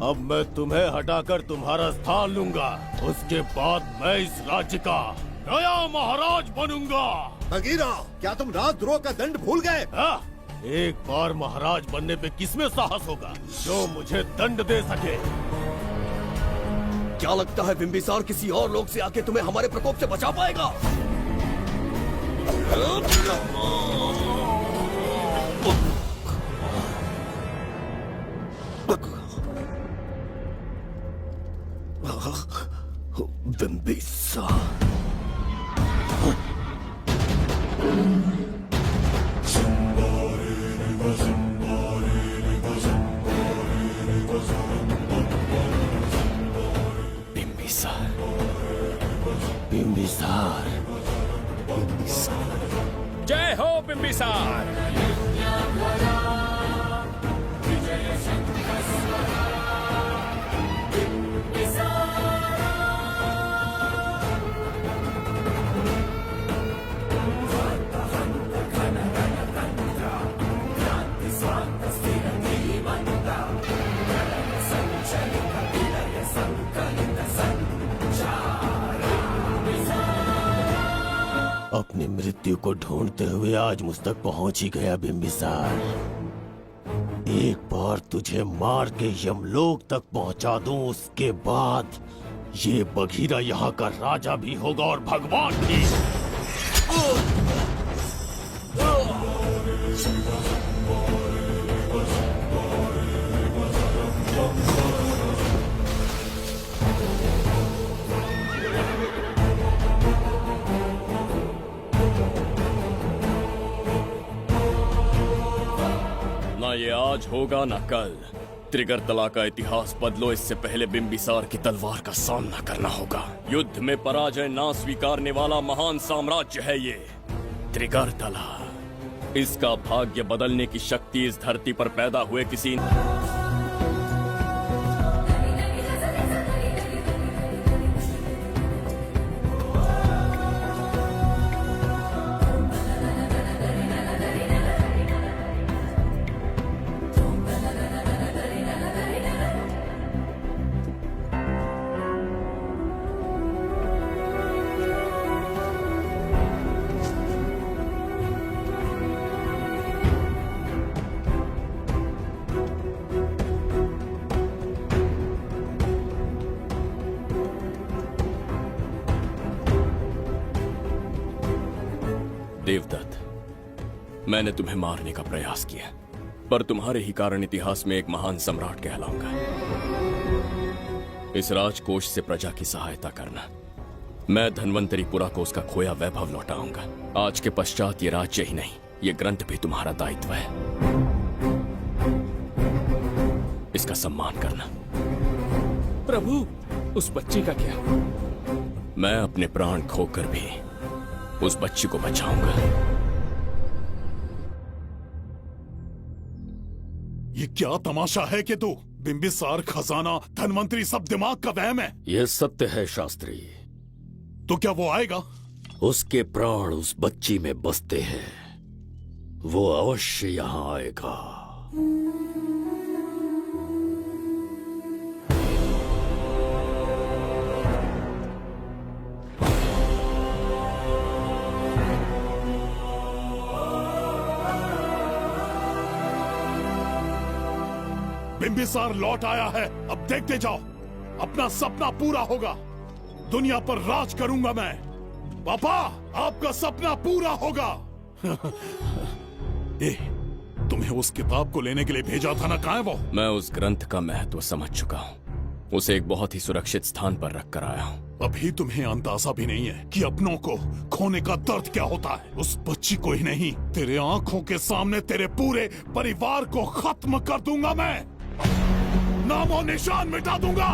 अब मैं तुम्हें हटाकर तुम्हारा स्थान लूंगा। उसके बाद मैं इस राज्य का नया महाराज बनूंगा। बघीरा, क्या तुम राजद्रोह का दंड भूल गए? एक बार महाराज बनने पे किसमें साहस होगा जो मुझे दंड दे सके? क्या लगता है बिंबिसार किसी और लोग से आके तुम्हें हमारे प्रकोप से बचा पाएगा? बिंबिसार, बिंबिसार, जय हो बिंबिसार। अपनी मृत्यु को ढूंढते हुए आज मुझ तक पहुंच ही गया बिंबिसार। एक बार तुझे मार के यमलोक तक पहुंचा दूं, उसके बाद ये बघीरा यहाँ का राजा भी होगा और भगवान भी। ना ये आज होगा ना कल। त्रिगर्तला का इतिहास बदलो, इससे पहले बिंबिसार की तलवार का सामना करना होगा। युद्ध में पराजय ना स्वीकारने वाला महान साम्राज्य है ये त्रिगर्तला। इसका भाग्य बदलने की शक्ति इस धरती पर पैदा हुए किसी देवदत्त, मैंने तुम्हें मारने का प्रयास किया, पर तुम्हारे ही कारण इतिहास में एक महान सम्राट कहलाऊंगा। इस राजकोष से प्रजा की सहायता करना। मैं धन्वंतरीपुरा को उसका खोया वैभव लौटाऊंगा। आज के पश्चात ये राज्य ही नहीं, ये ग्रंथ भी तुम्हारा दायित्व है। इसका सम्मान करना। प्रभु, उस बच्ची का क्या? मैं अपने प्राण खोकर भी उस बच्ची को बचाऊंगा। ये क्या तमाशा है कि तू बिंबिसार, खजाना, धनवंतरी सब दिमाग का वहम है। यह सत्य है शास्त्री। तो क्या वो आएगा? उसके प्राण उस बच्ची में बसते हैं, वो अवश्य यहां आएगा। बिंबिसार लौट आया है, अब देखते जाओ, अपना सपना पूरा होगा। दुनिया पर राज करूंगा मैं। पापा, आपका सपना पूरा होगा। तुम्हें उस किताब को लेने के लिए भेजा था ना, कहाँ है वो? मैं उस ग्रंथ का महत्व समझ चुका हूँ, उसे एक बहुत ही सुरक्षित स्थान पर रख कर आया हूँ। अभी तुम्हें अंदाजा भी नहीं है कि अपनों को खोने का दर्द क्या होता है। उस बच्ची को ही नहीं, तेरे आंखों के सामने तेरे पूरे परिवार को खत्म कर दूंगा मैं, नामो निशान मिटा दूंगा।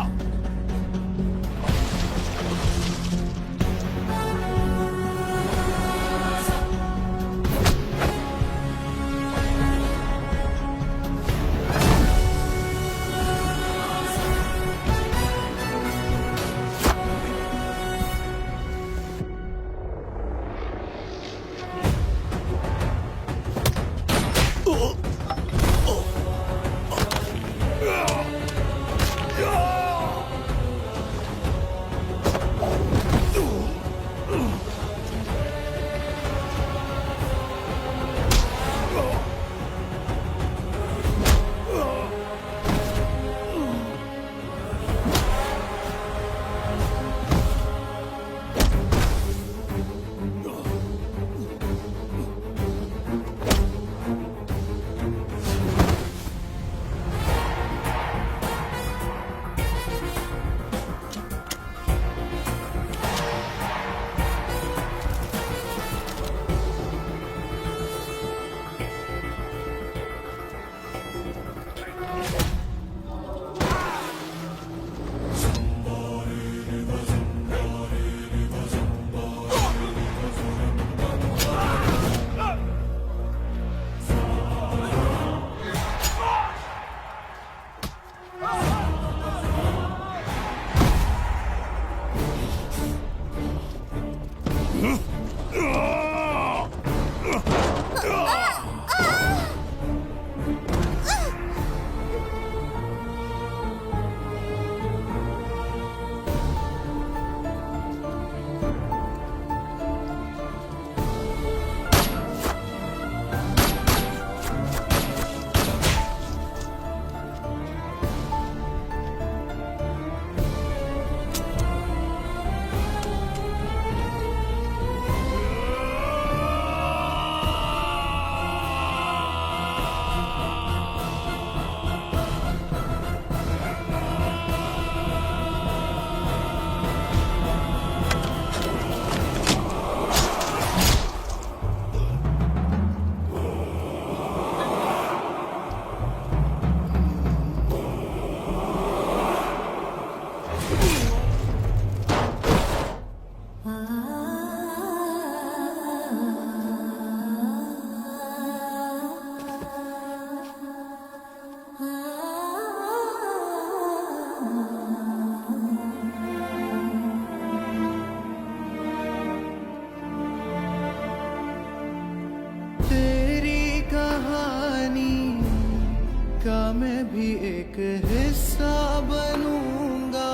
मैं भी एक हिस्सा बनूंगा।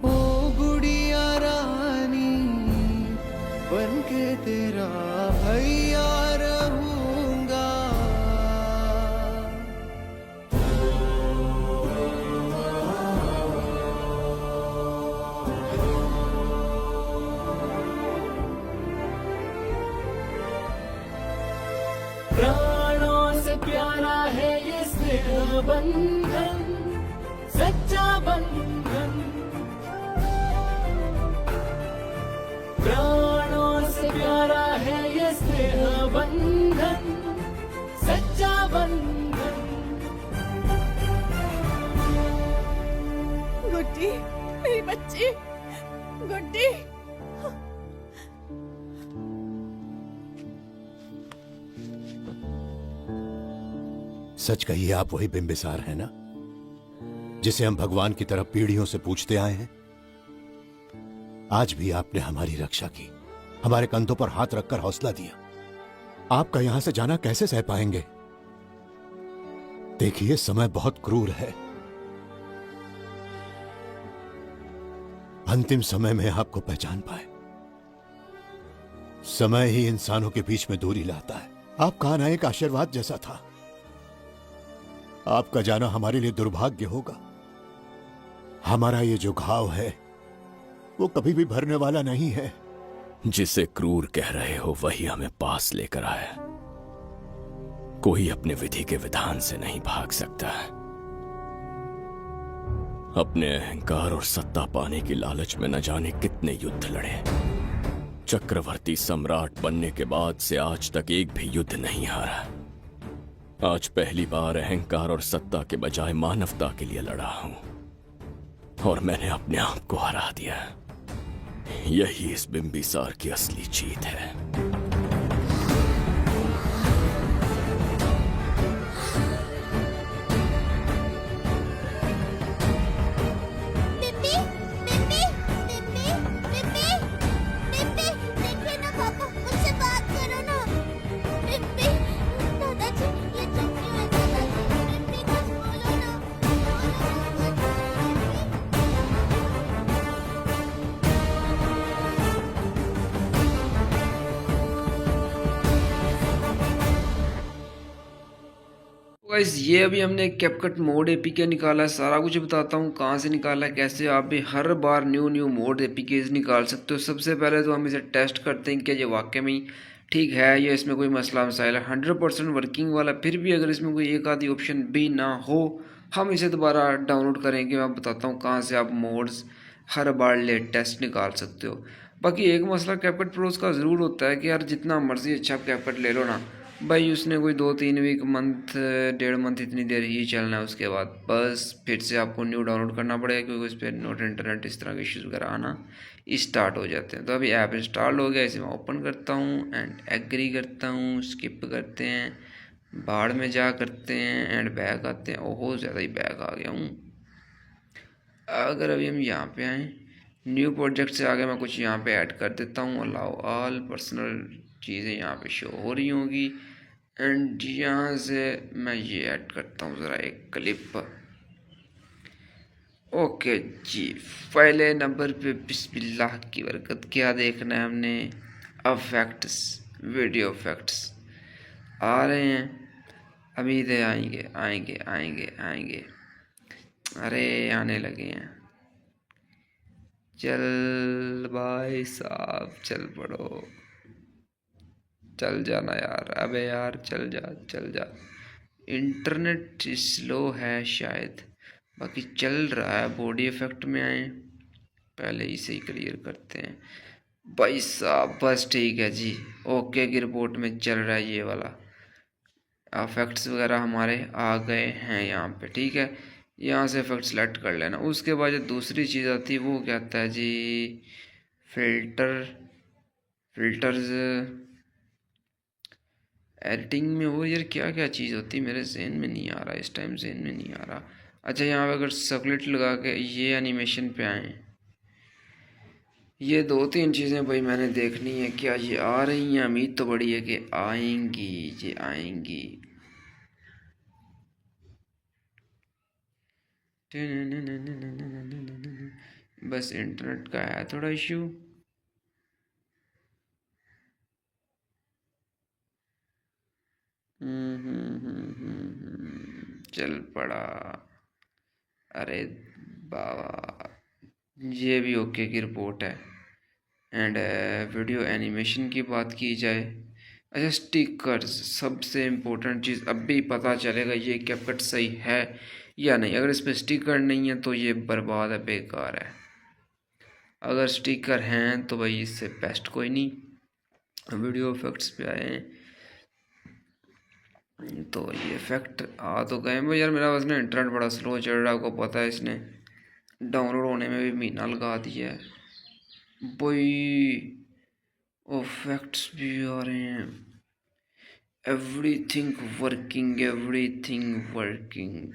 ओ गुड़िया रानी बन के तेरा भैया रहूंगा। प्राणों से प्यारा है ये स्नेह बंधन, सच्चा बंधन। प्राणों से प्यारा है ये स्नेह बंधन, सच्चा बंधन। गुड्डी, मेरी बच्ची, गुड्डी। सच कहिए, आप वही बिंबिसार हैं ना, जिसे हम भगवान की तरफ पीढ़ियों से पूछते आए हैं? आज भी आपने हमारी रक्षा की, हमारे कंधों पर हाथ रखकर हौसला दिया। आपका यहां से जाना कैसे सह पाएंगे? देखिए, समय बहुत क्रूर है। अंतिम समय में आपको पहचान पाए। समय ही इंसानों के बीच में दूरी लाता है। आपका आना एक आशीर्वाद जैसा था। आपका जाना हमारे लिए दुर्भाग्य होगा। हमारा ये जो घाव है वो कभी भी भरने वाला नहीं है। जिसे क्रूर कह रहे हो वही हमें पास लेकर आया। कोई अपने विधि के विधान से नहीं भाग सकता। अपने अहंकार और सत्ता पाने की लालच में न जाने कितने युद्ध लड़े। चक्रवर्ती सम्राट बनने के बाद से आज तक एक भी युद्ध नहीं हारा। आज पहली बार अहंकार और सत्ता के बजाय मानवता के लिए लड़ा हूं, और मैंने अपने आप को हरा दिया। यही इस बिंबिसार की असली जीत है। बिम्बी, बिम्बी, बिम्बी, बिम्बी, बिम्बी, देखिए ना पापा, मुझसे बात करो ना। बिम्बी, दादाजी, ये चुप क्यों है दादाजी? बिम्बी, कुछ बोलो ना। गाइस, ये अभी हमने कैपकट मोड एपीके निकाला है। सारा कुछ बताता हूँ कहाँ से निकाला है, कैसे आप भी हर बार न्यू मोड एपीकेज निकाल सकते हो। सबसे पहले तो हम इसे टेस्ट करते हैं कि ये वाकई में ठीक है या इसमें कोई मसला मसाइल है। 100% वर्किंग वाला। फिर भी अगर इसमें कोई एक आधी ऑप्शन भी ना हो, हम इसे दोबारा डाउनलोड करेंगे। मैं बताता हूँ कहाँ से आप मोड्स हर बार लेटेस्ट निकाल सकते हो। बाकी एक मसला कैपकट प्रोज का ज़रूर होता है कि यार जितना मर्जी अच्छा कैपकट ले लो ना भाई, उसने कोई 2-3 वीक, मंथ, 1.5 मंथ इतनी देर ही चलना है। उसके बाद बस फिर से आपको न्यू डाउनलोड करना पड़ेगा, क्योंकि उस पर नोट इंटरनेट इस तरह के इश्यूज़ वगैरह आना स्टार्ट हो जाते हैं। तो अभी ऐप इंस्टॉल हो गया, इसे मैं ओपन करता हूँ एंड एग्री करता हूँ। स्किप करते हैं, बाढ़ में जा करते हैं एंड बैक आते हैं। ओहो, ज़्यादा ही बैक आ गया हूँ। अगर अभी हम यहाँ पे आएँ, न्यू प्रोजेक्ट से आगे मैं कुछ यहाँ पे ऐड कर देता हूँ। अलाउ ऑल पर्सनल चीज़ें यहाँ पे शो हो रही होंगी एंड यहाँ से मैं ये ऐड करता हूँ ज़रा एक क्लिप। ओके जी, पहले नंबर पे बिस्मिल्लाह की बरकत। क्या देखना है हमने? इफेक्ट्स, वीडियो इफेक्ट्स आ रहे हैं। अभी इधर आएंगे आएंगे आएंगे आएंगे। अरे आने लगे हैं। चल भाई साहब, चल पड़ो, चल जाना यार। अबे यार चल जा चल जा। इंटरनेट स्लो है शायद, बाकी चल रहा है। बॉडी इफेक्ट में आए, पहले इसे ही क्लियर करते हैं भाई साहब। बस ठीक है जी, ओके की रिपोर्ट में चल रहा है ये वाला। इफेक्ट्स वगैरह हमारे आ गए हैं यहाँ पे, ठीक है। यहाँ से इफेक्ट सेलेक्ट कर लेना। उसके बाद जो दूसरी चीज़ आती है वो क्या आता है जी? फिल्टर्स एडिटिंग में। वो यार क्या क्या चीज़ होती है, मेरे जहन में नहीं आ रहा इस टाइम, जहन में नहीं आ रहा। अच्छा, यहाँ पे अगर सर्कुलेट लगा के ये एनिमेशन पे आए, ये 2-3 चीज़ें भाई मैंने देखनी है। क्या ये आ रही हैं? उम्मीद तो बड़ी है कि आएंगी, ये आएंगी। बस इंटरनेट का है थोड़ा इश्यू। चल पड़ा। अरे बाबा, ये भी ओके की रिपोर्ट है। एंड वीडियो एनिमेशन की बात की जाए, अच्छा स्टिकर्स सबसे इम्पोर्टेंट चीज़। अब भी पता चलेगा ये कैपकट सही है या नहीं। अगर इस पर स्टिकर नहीं है तो ये बर्बाद है, बेकार है। अगर स्टिकर हैं तो भाई इससे बेस्ट कोई नहीं। वीडियो इफेक्ट्स पे आए तो ये इफेक्ट आ तो गए। भाई यार मेरा वजन इंटरनेट बड़ा स्लो चल रहा है, आपको पता है। इसने डाउनलोड होने में भी महीना लगा दिया है भाई। इफेक्ट्स भी आ रहे हैं। Everything working, everything working.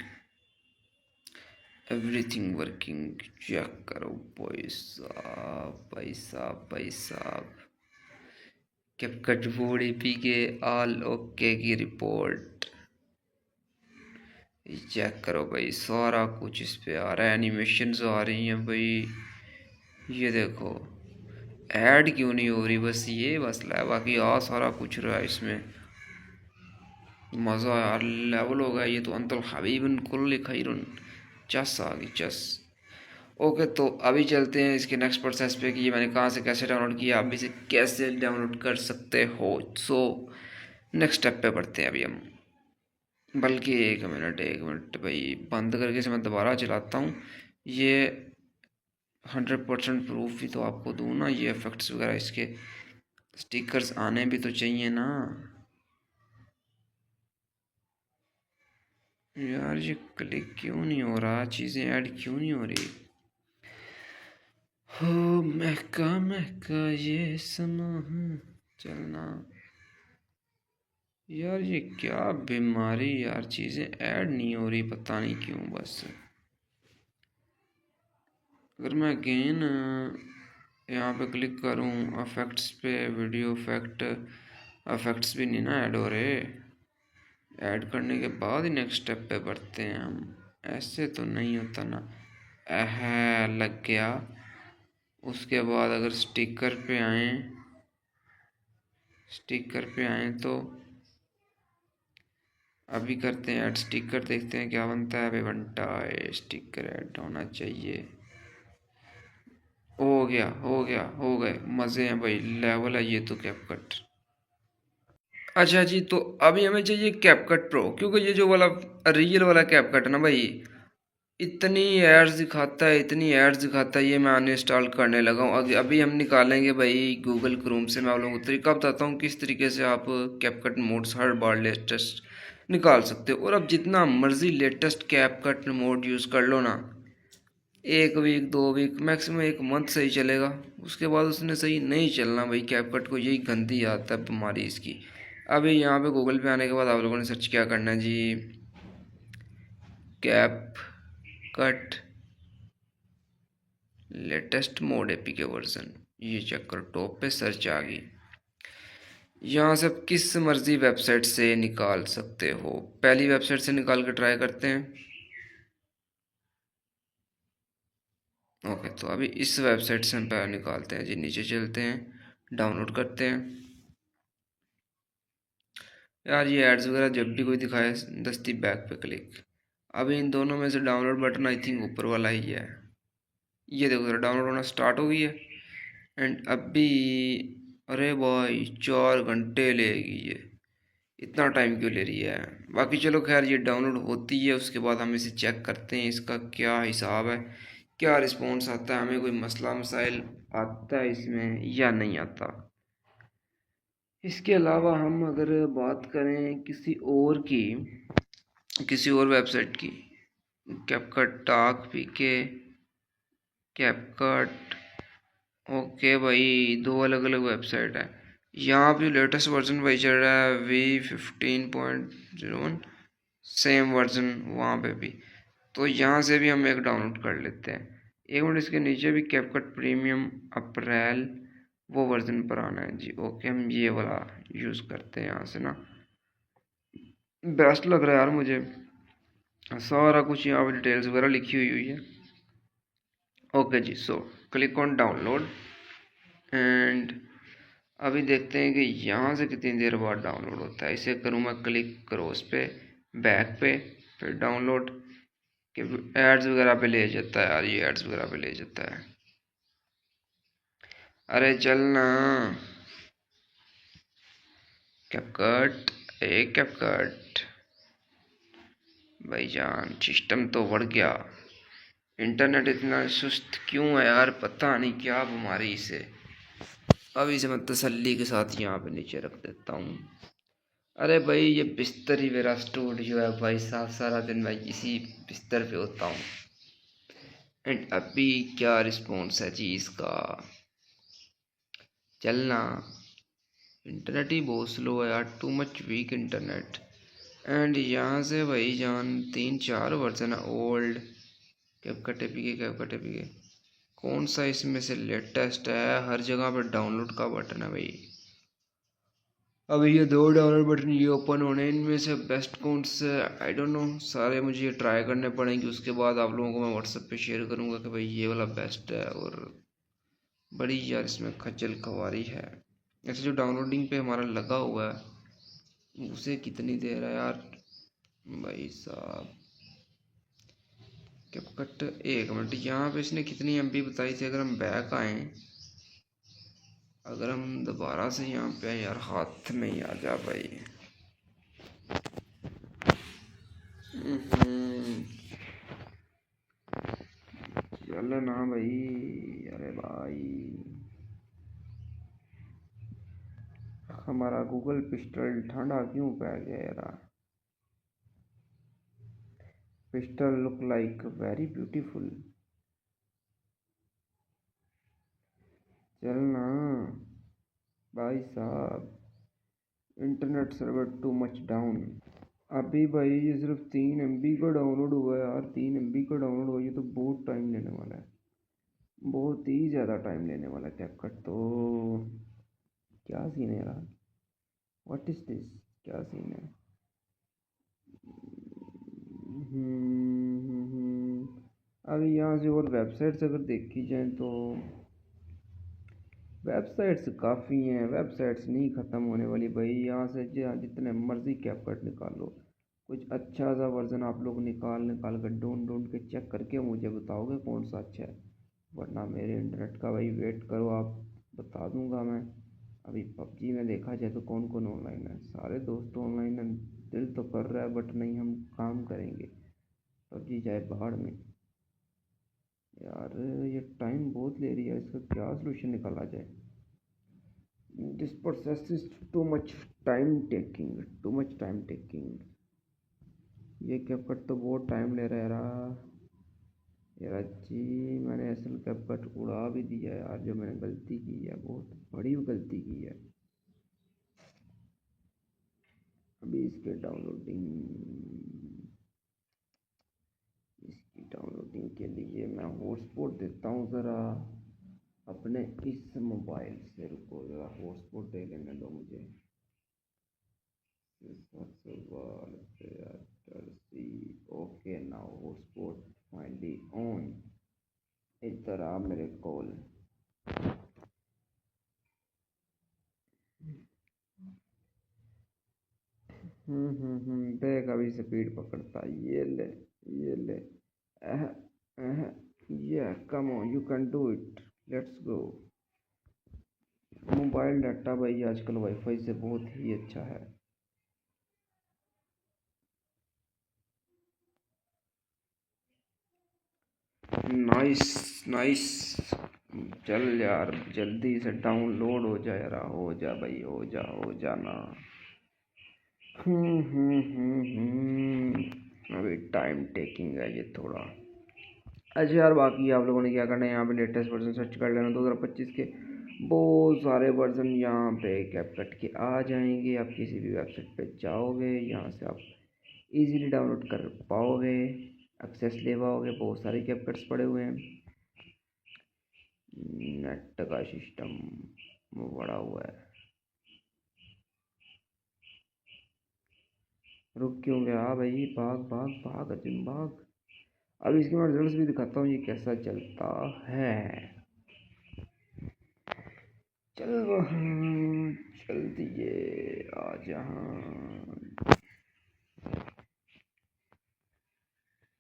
Everything working. Check करो भाई साहब, भाई साहब, भाई साहब। कैपकट बोर्ड एपी के ऑल ओके की रिपोर्ट चेक करो भाई, सारा कुछ इस पे आ रहा है, एनिमेशंस आ रही हैं भाई। ये देखो ऐड क्यों नहीं हो रही, बस ये मसला है, बाकी सारा कुछ रहा है इसमें। मज़ा यार, लेवल हो गया ये तो। अंतल हबीबन कुल्ल खैरुन, चस आ गई चस। ओके, तो अभी चलते हैं इसके नेक्स्ट प्रोसेस पे कि ये मैंने कहाँ से कैसे डाउनलोड किया, आप भी इसे कैसे डाउनलोड कर सकते हो। सो नेक्स्ट स्टेप पे बढ़ते हैं अभी हम। बल्कि एक मिनट भाई, बंद करके से मैं दोबारा चलाता हूँ। ये 100% प्रूफ भी तो आपको दूँ ना, ये इफेक्ट्स वगैरह इसके स्टिकर्स आने भी तो चाहिए ना यार। ये क्लिक क्यों नहीं हो रहा, चीज़ें ऐड क्यों नहीं हो रही। हो महका ये समा चलना यार, ये क्या बीमारी यार, चीज़ें ऐड नहीं हो रही, पता नहीं क्यों। बस अगर मैं अगेन यहाँ पे क्लिक करूँ इफेक्ट्स पे, वीडियो इफेक्ट, इफेक्ट्स भी नहीं ना ऐड हो रहे। ऐड करने के बाद ही नेक्स्ट स्टेप पे बढ़ते हैं हम, ऐसे तो नहीं होता ना। लग गया। उसके बाद अगर स्टिकर पे आए तो अभी करते हैं ऐड स्टिकर, देखते हैं क्या बनता है। अभी बनता है स्टिकर ऐड होना चाहिए। हो गए, मज़े हैं भाई, लेवल है ये तो कैपकट। अच्छा जी, तो अभी हमें चाहिए कैपकट प्रो, क्योंकि ये जो वाला रियल वाला कैपकट है ना भाई, इतनी एड्स दिखाता है, ये मैं अनइंस्टॉल करने लगा हूँ। अभी हम निकालेंगे भाई गूगल क्रोम से। मैं आप लोगों को तरीका बताता हूँ किस तरीके से आप कैपकट मोड्स हर बार लेटेस्ट निकाल सकते हो। और अब जितना मर्जी लेटेस्ट कैपकट मोड यूज़ कर लो ना, 1 वीक 2 वीक मैक्सिमम 1 मंथ सही चलेगा, उसके बाद उसने सही नहीं चलना भाई। कैपकट को यही गंदी आदत है, बीमारी इसकी। अभी यहाँ पे गूगल पे आने के बाद आप लोगों ने सर्च क्या करना है जी, CapCut latest mod APK version. ये चेक करो, टॉप पे सर्च आ गई। यहाँ से आप किस मर्जी वेबसाइट से निकाल सकते हो। पहली वेबसाइट से निकाल के ट्राई करते हैं। ओके, तो अभी इस वेबसाइट से हम पहले निकालते हैं जी। नीचे चलते हैं, डाउनलोड करते हैं। यार ये एड्स वगैरह जब भी कोई दिखाए दस्ती बैक पे क्लिक। अभी इन दोनों में से डाउनलोड बटन आई थिंक ऊपर वाला ही है। ये देखो जरा, डाउनलोड होना स्टार्ट हो गई है। एंड अभी अरे भाई 4 घंटे लेगी ये, इतना टाइम क्यों ले रही है। बाकी चलो खैर, ये डाउनलोड होती है, उसके बाद हम इसे चेक करते हैं इसका क्या हिसाब है, क्या रिस्पॉन्स आता है, हमें कोई मसला मसाइल आता है इसमें या नहीं आता। इसके अलावा हम अगर बात करें किसी और वेबसाइट की, कैपकट टॉक पीके कैपकट, ओके भाई 2 अलग अलग वेबसाइट है। यहाँ पे लेटेस्ट वर्जन भाई चल रहा है V15.01, सेम वर्जन वहाँ पे भी। तो यहाँ से भी हम एक डाउनलोड कर लेते हैं। 1 मिनट, इसके नीचे भी कैपकट प्रीमियम अप्रैल वो वर्जन पर आना है जी। ओके, हम ये वाला यूज़ करते हैं यहाँ से ना, बेस्ट लग रहा है यार मुझे। सारा कुछ यहाँ पे डिटेल्स वगैरह लिखी हुई है। ओके जी, so click on download and अभी देखते हैं कि यहाँ से कितनी देर बाद डाउनलोड होता है। इसे करूँ मैं क्लिक क्रॉस पे, बैक पे, फिर डाउनलोड के एड्स वगैरह पे ले जाता है यार, ये एड्स वगैरह पे ले जाता है। अरे चलना कैपकट, कैपकट भाईजान, सिस्टम तो बढ़ गया। इंटरनेट इतना सुस्त क्यों है यार, पता नहीं क्या बीमारी इसे। अब इसे मैं तसल्ली के साथ यहाँ पे नीचे रख देता हूँ। अरे भाई ये बिस्तर ही मेरा स्टूडियो है भाई साहब, सारा दिन मैं इसी बिस्तर पे होता हूँ। एंड अभी क्या रिस्पॉन्स है जी इसका, चलना। इंटरनेट ही बहुत स्लो है यार, too much weak internet. And यहाँ से भाई जान 3-4 वर्जन है old CapCut APK, CapCut APK कौन सा इसमें से लेटेस्ट है? हर जगह पे डाउनलोड का बटन है भाई। अब ये 2 डाउनलोड बटन ये ओपन होने, इनमें से बेस्ट कौन सा? आई डोंट नो, सारे मुझे ट्राई करने पड़ेंगे। उसके बाद आप लोगों को मैं व्हाट्सएप पे शेयर करूंगा कि भाई ये वाला बेस्ट है। और बड़ी यार इसमें खज्जल खवारी है। ऐसे जो डाउनलोडिंग पे हमारा लगा हुआ है उसे कितनी देर है यार भाई साहब। कैपकट 1 मिनट, यहाँ पे इसने कितनी एमबी बताई थी? अगर हम बैक आए, अगर हम दोबारा से यहाँ पे आए यार, हाथ में ही आ जा भाई। चलो ना भाई, अरे भाई हमारा गूगल पिस्टल ठंडा क्यों पै गया यार? Pistol look like very beautiful. चलना भाई साहब, internet server too much down. अभी भाई ये सिर्फ 3 MB का डाउनलोड हुआ है यार। 3 MB का डाउनलोड हुआ, ये तो बहुत टाइम लेने वाला है, बहुत ही ज़्यादा टाइम लेने वाला है। कैपकट तो क्या सीन है यार? What is this? क्या सीन है? अभी यहाँ से और वेबसाइट्स अगर देखी जाए तो वेबसाइट्स काफ़ी हैं, वेबसाइट्स नहीं ख़त्म होने वाली भाई। यहाँ से जितने मर्ज़ी कैपकट निकाल लो, कुछ अच्छा सा वर्जन आप लोग निकाल कर ढूंढ के चेक करके मुझे बताओगे कौन सा अच्छा है। वरना मेरे इंटरनेट का भाई वेट करो, आप बता दूंगा मैं। अभी पबजी में देखा जाए तो कौन कौन ऑनलाइन है? सारे दोस्त ऑनलाइन है। दिल तो कर रहा है बट नहीं, हम काम करेंगे। पबजी जाए बाहर में यार। ये टाइम बहुत ले रही है, इसका क्या सोल्यूशन निकाला जाए? This process is too much time taking, too much time taking. ये कैपकट तो बहुत टाइम ले रहा है यार जी। मैंने असल कैपकट उड़ा भी दिया यार, जो मैंने गलती की है, बहुत बड़ी गलती की है। अभी इसकी डाउनलोडिंग के लिए मैं हॉटस्पॉट देता हूँ ज़रा अपने इस मोबाइल से। रुको ज़रा हॉटस्पॉट दे लेने दो मुझे। Okay now hotspot finally on. इधर आ मेरे कॉल। देख अभी स्पीड पकड़ता। ये ले ये ले। ये come on, you can do it, let's go. Mobile data भाई आजकल वाईफाई से बहुत ही अच्छा है। Nice nice. चल यार जल्दी से डाउनलोड हो जा यार, हो जा भाई, हो जाना। अभी टाइम टेकिंग है ये थोड़ा। अच्छा यार बाकी आप लोगों ने क्या करना है, यहाँ पे लेटेस्ट वर्जन सर्च कर लेना 2025 के। बहुत सारे वर्जन यहाँ पे कैपकट के आ जाएंगे। आप किसी भी वेबसाइट पे जाओगे, यहाँ से आप इजीली डाउनलोड कर पाओगे, एक्सेस ले पाओगे। बहुत सारे कैपकट्स पड़े हुए हैं, नेट का सिस्टम बड़ा हुआ है। रुक क्यों गया भाई? भाग भाग भाग अर्जुन भाग। अब इसके मैं रिजल्ट भी दिखाता हूँ ये कैसा चलता है। चल वहाँ जल्दी ये आ जहाँ।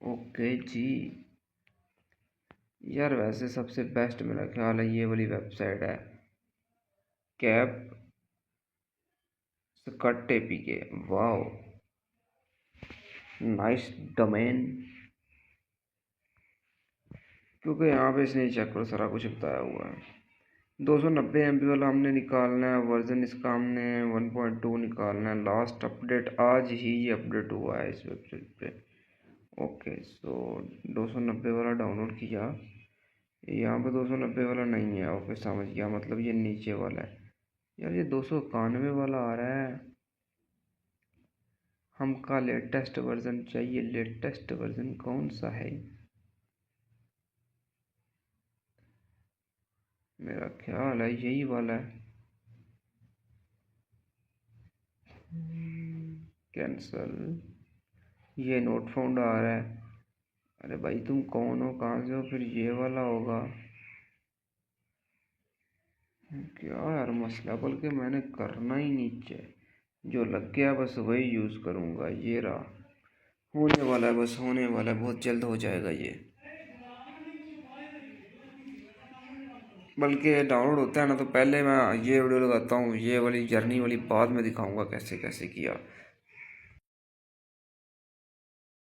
ओके जी यार, वैसे सबसे बेस्ट मेरा ख्याल है ये वाली वेबसाइट है, CapCut APK. Wow nice domain. क्योंकि यहाँ पे इसने चेक करो सारा कुछ बताया हुआ है। 290 MB वाला हमने निकालना है वर्जन, इसका हमने 1.2 निकालना है। लास्ट अपडेट आज ही ये अपडेट हुआ है इस वेबसाइट पे। ओके सो 290 वाला डाउनलोड किया, यहाँ पे 290 वाला नहीं है। ओके समझ गया, मतलब ये नीचे वाला है यार। ये 291 वाला आ रहा है। हमका लेटेस्ट वर्जन चाहिए। लेटेस्ट वर्जन कौन सा है? मेरा ख्याल है यही वाला है। कैंसल। ये नोट फाउंड आ रहा है। अरे भाई तुम कौन हो, कहाँ से हो? फिर ये वाला होगा क्या यार मसला, बल्कि मैंने करना ही नीचे जो लग गया बस वही यूज़ करूँगा। ये रहा, होने वाला है, बस होने वाला है, बहुत जल्द हो जाएगा ये। बल्कि डाउनलोड होता है ना तो पहले मैं ये वीडियो लगाता हूँ, ये वाली जर्नी वाली बाद में दिखाऊंगा कैसे कैसे किया।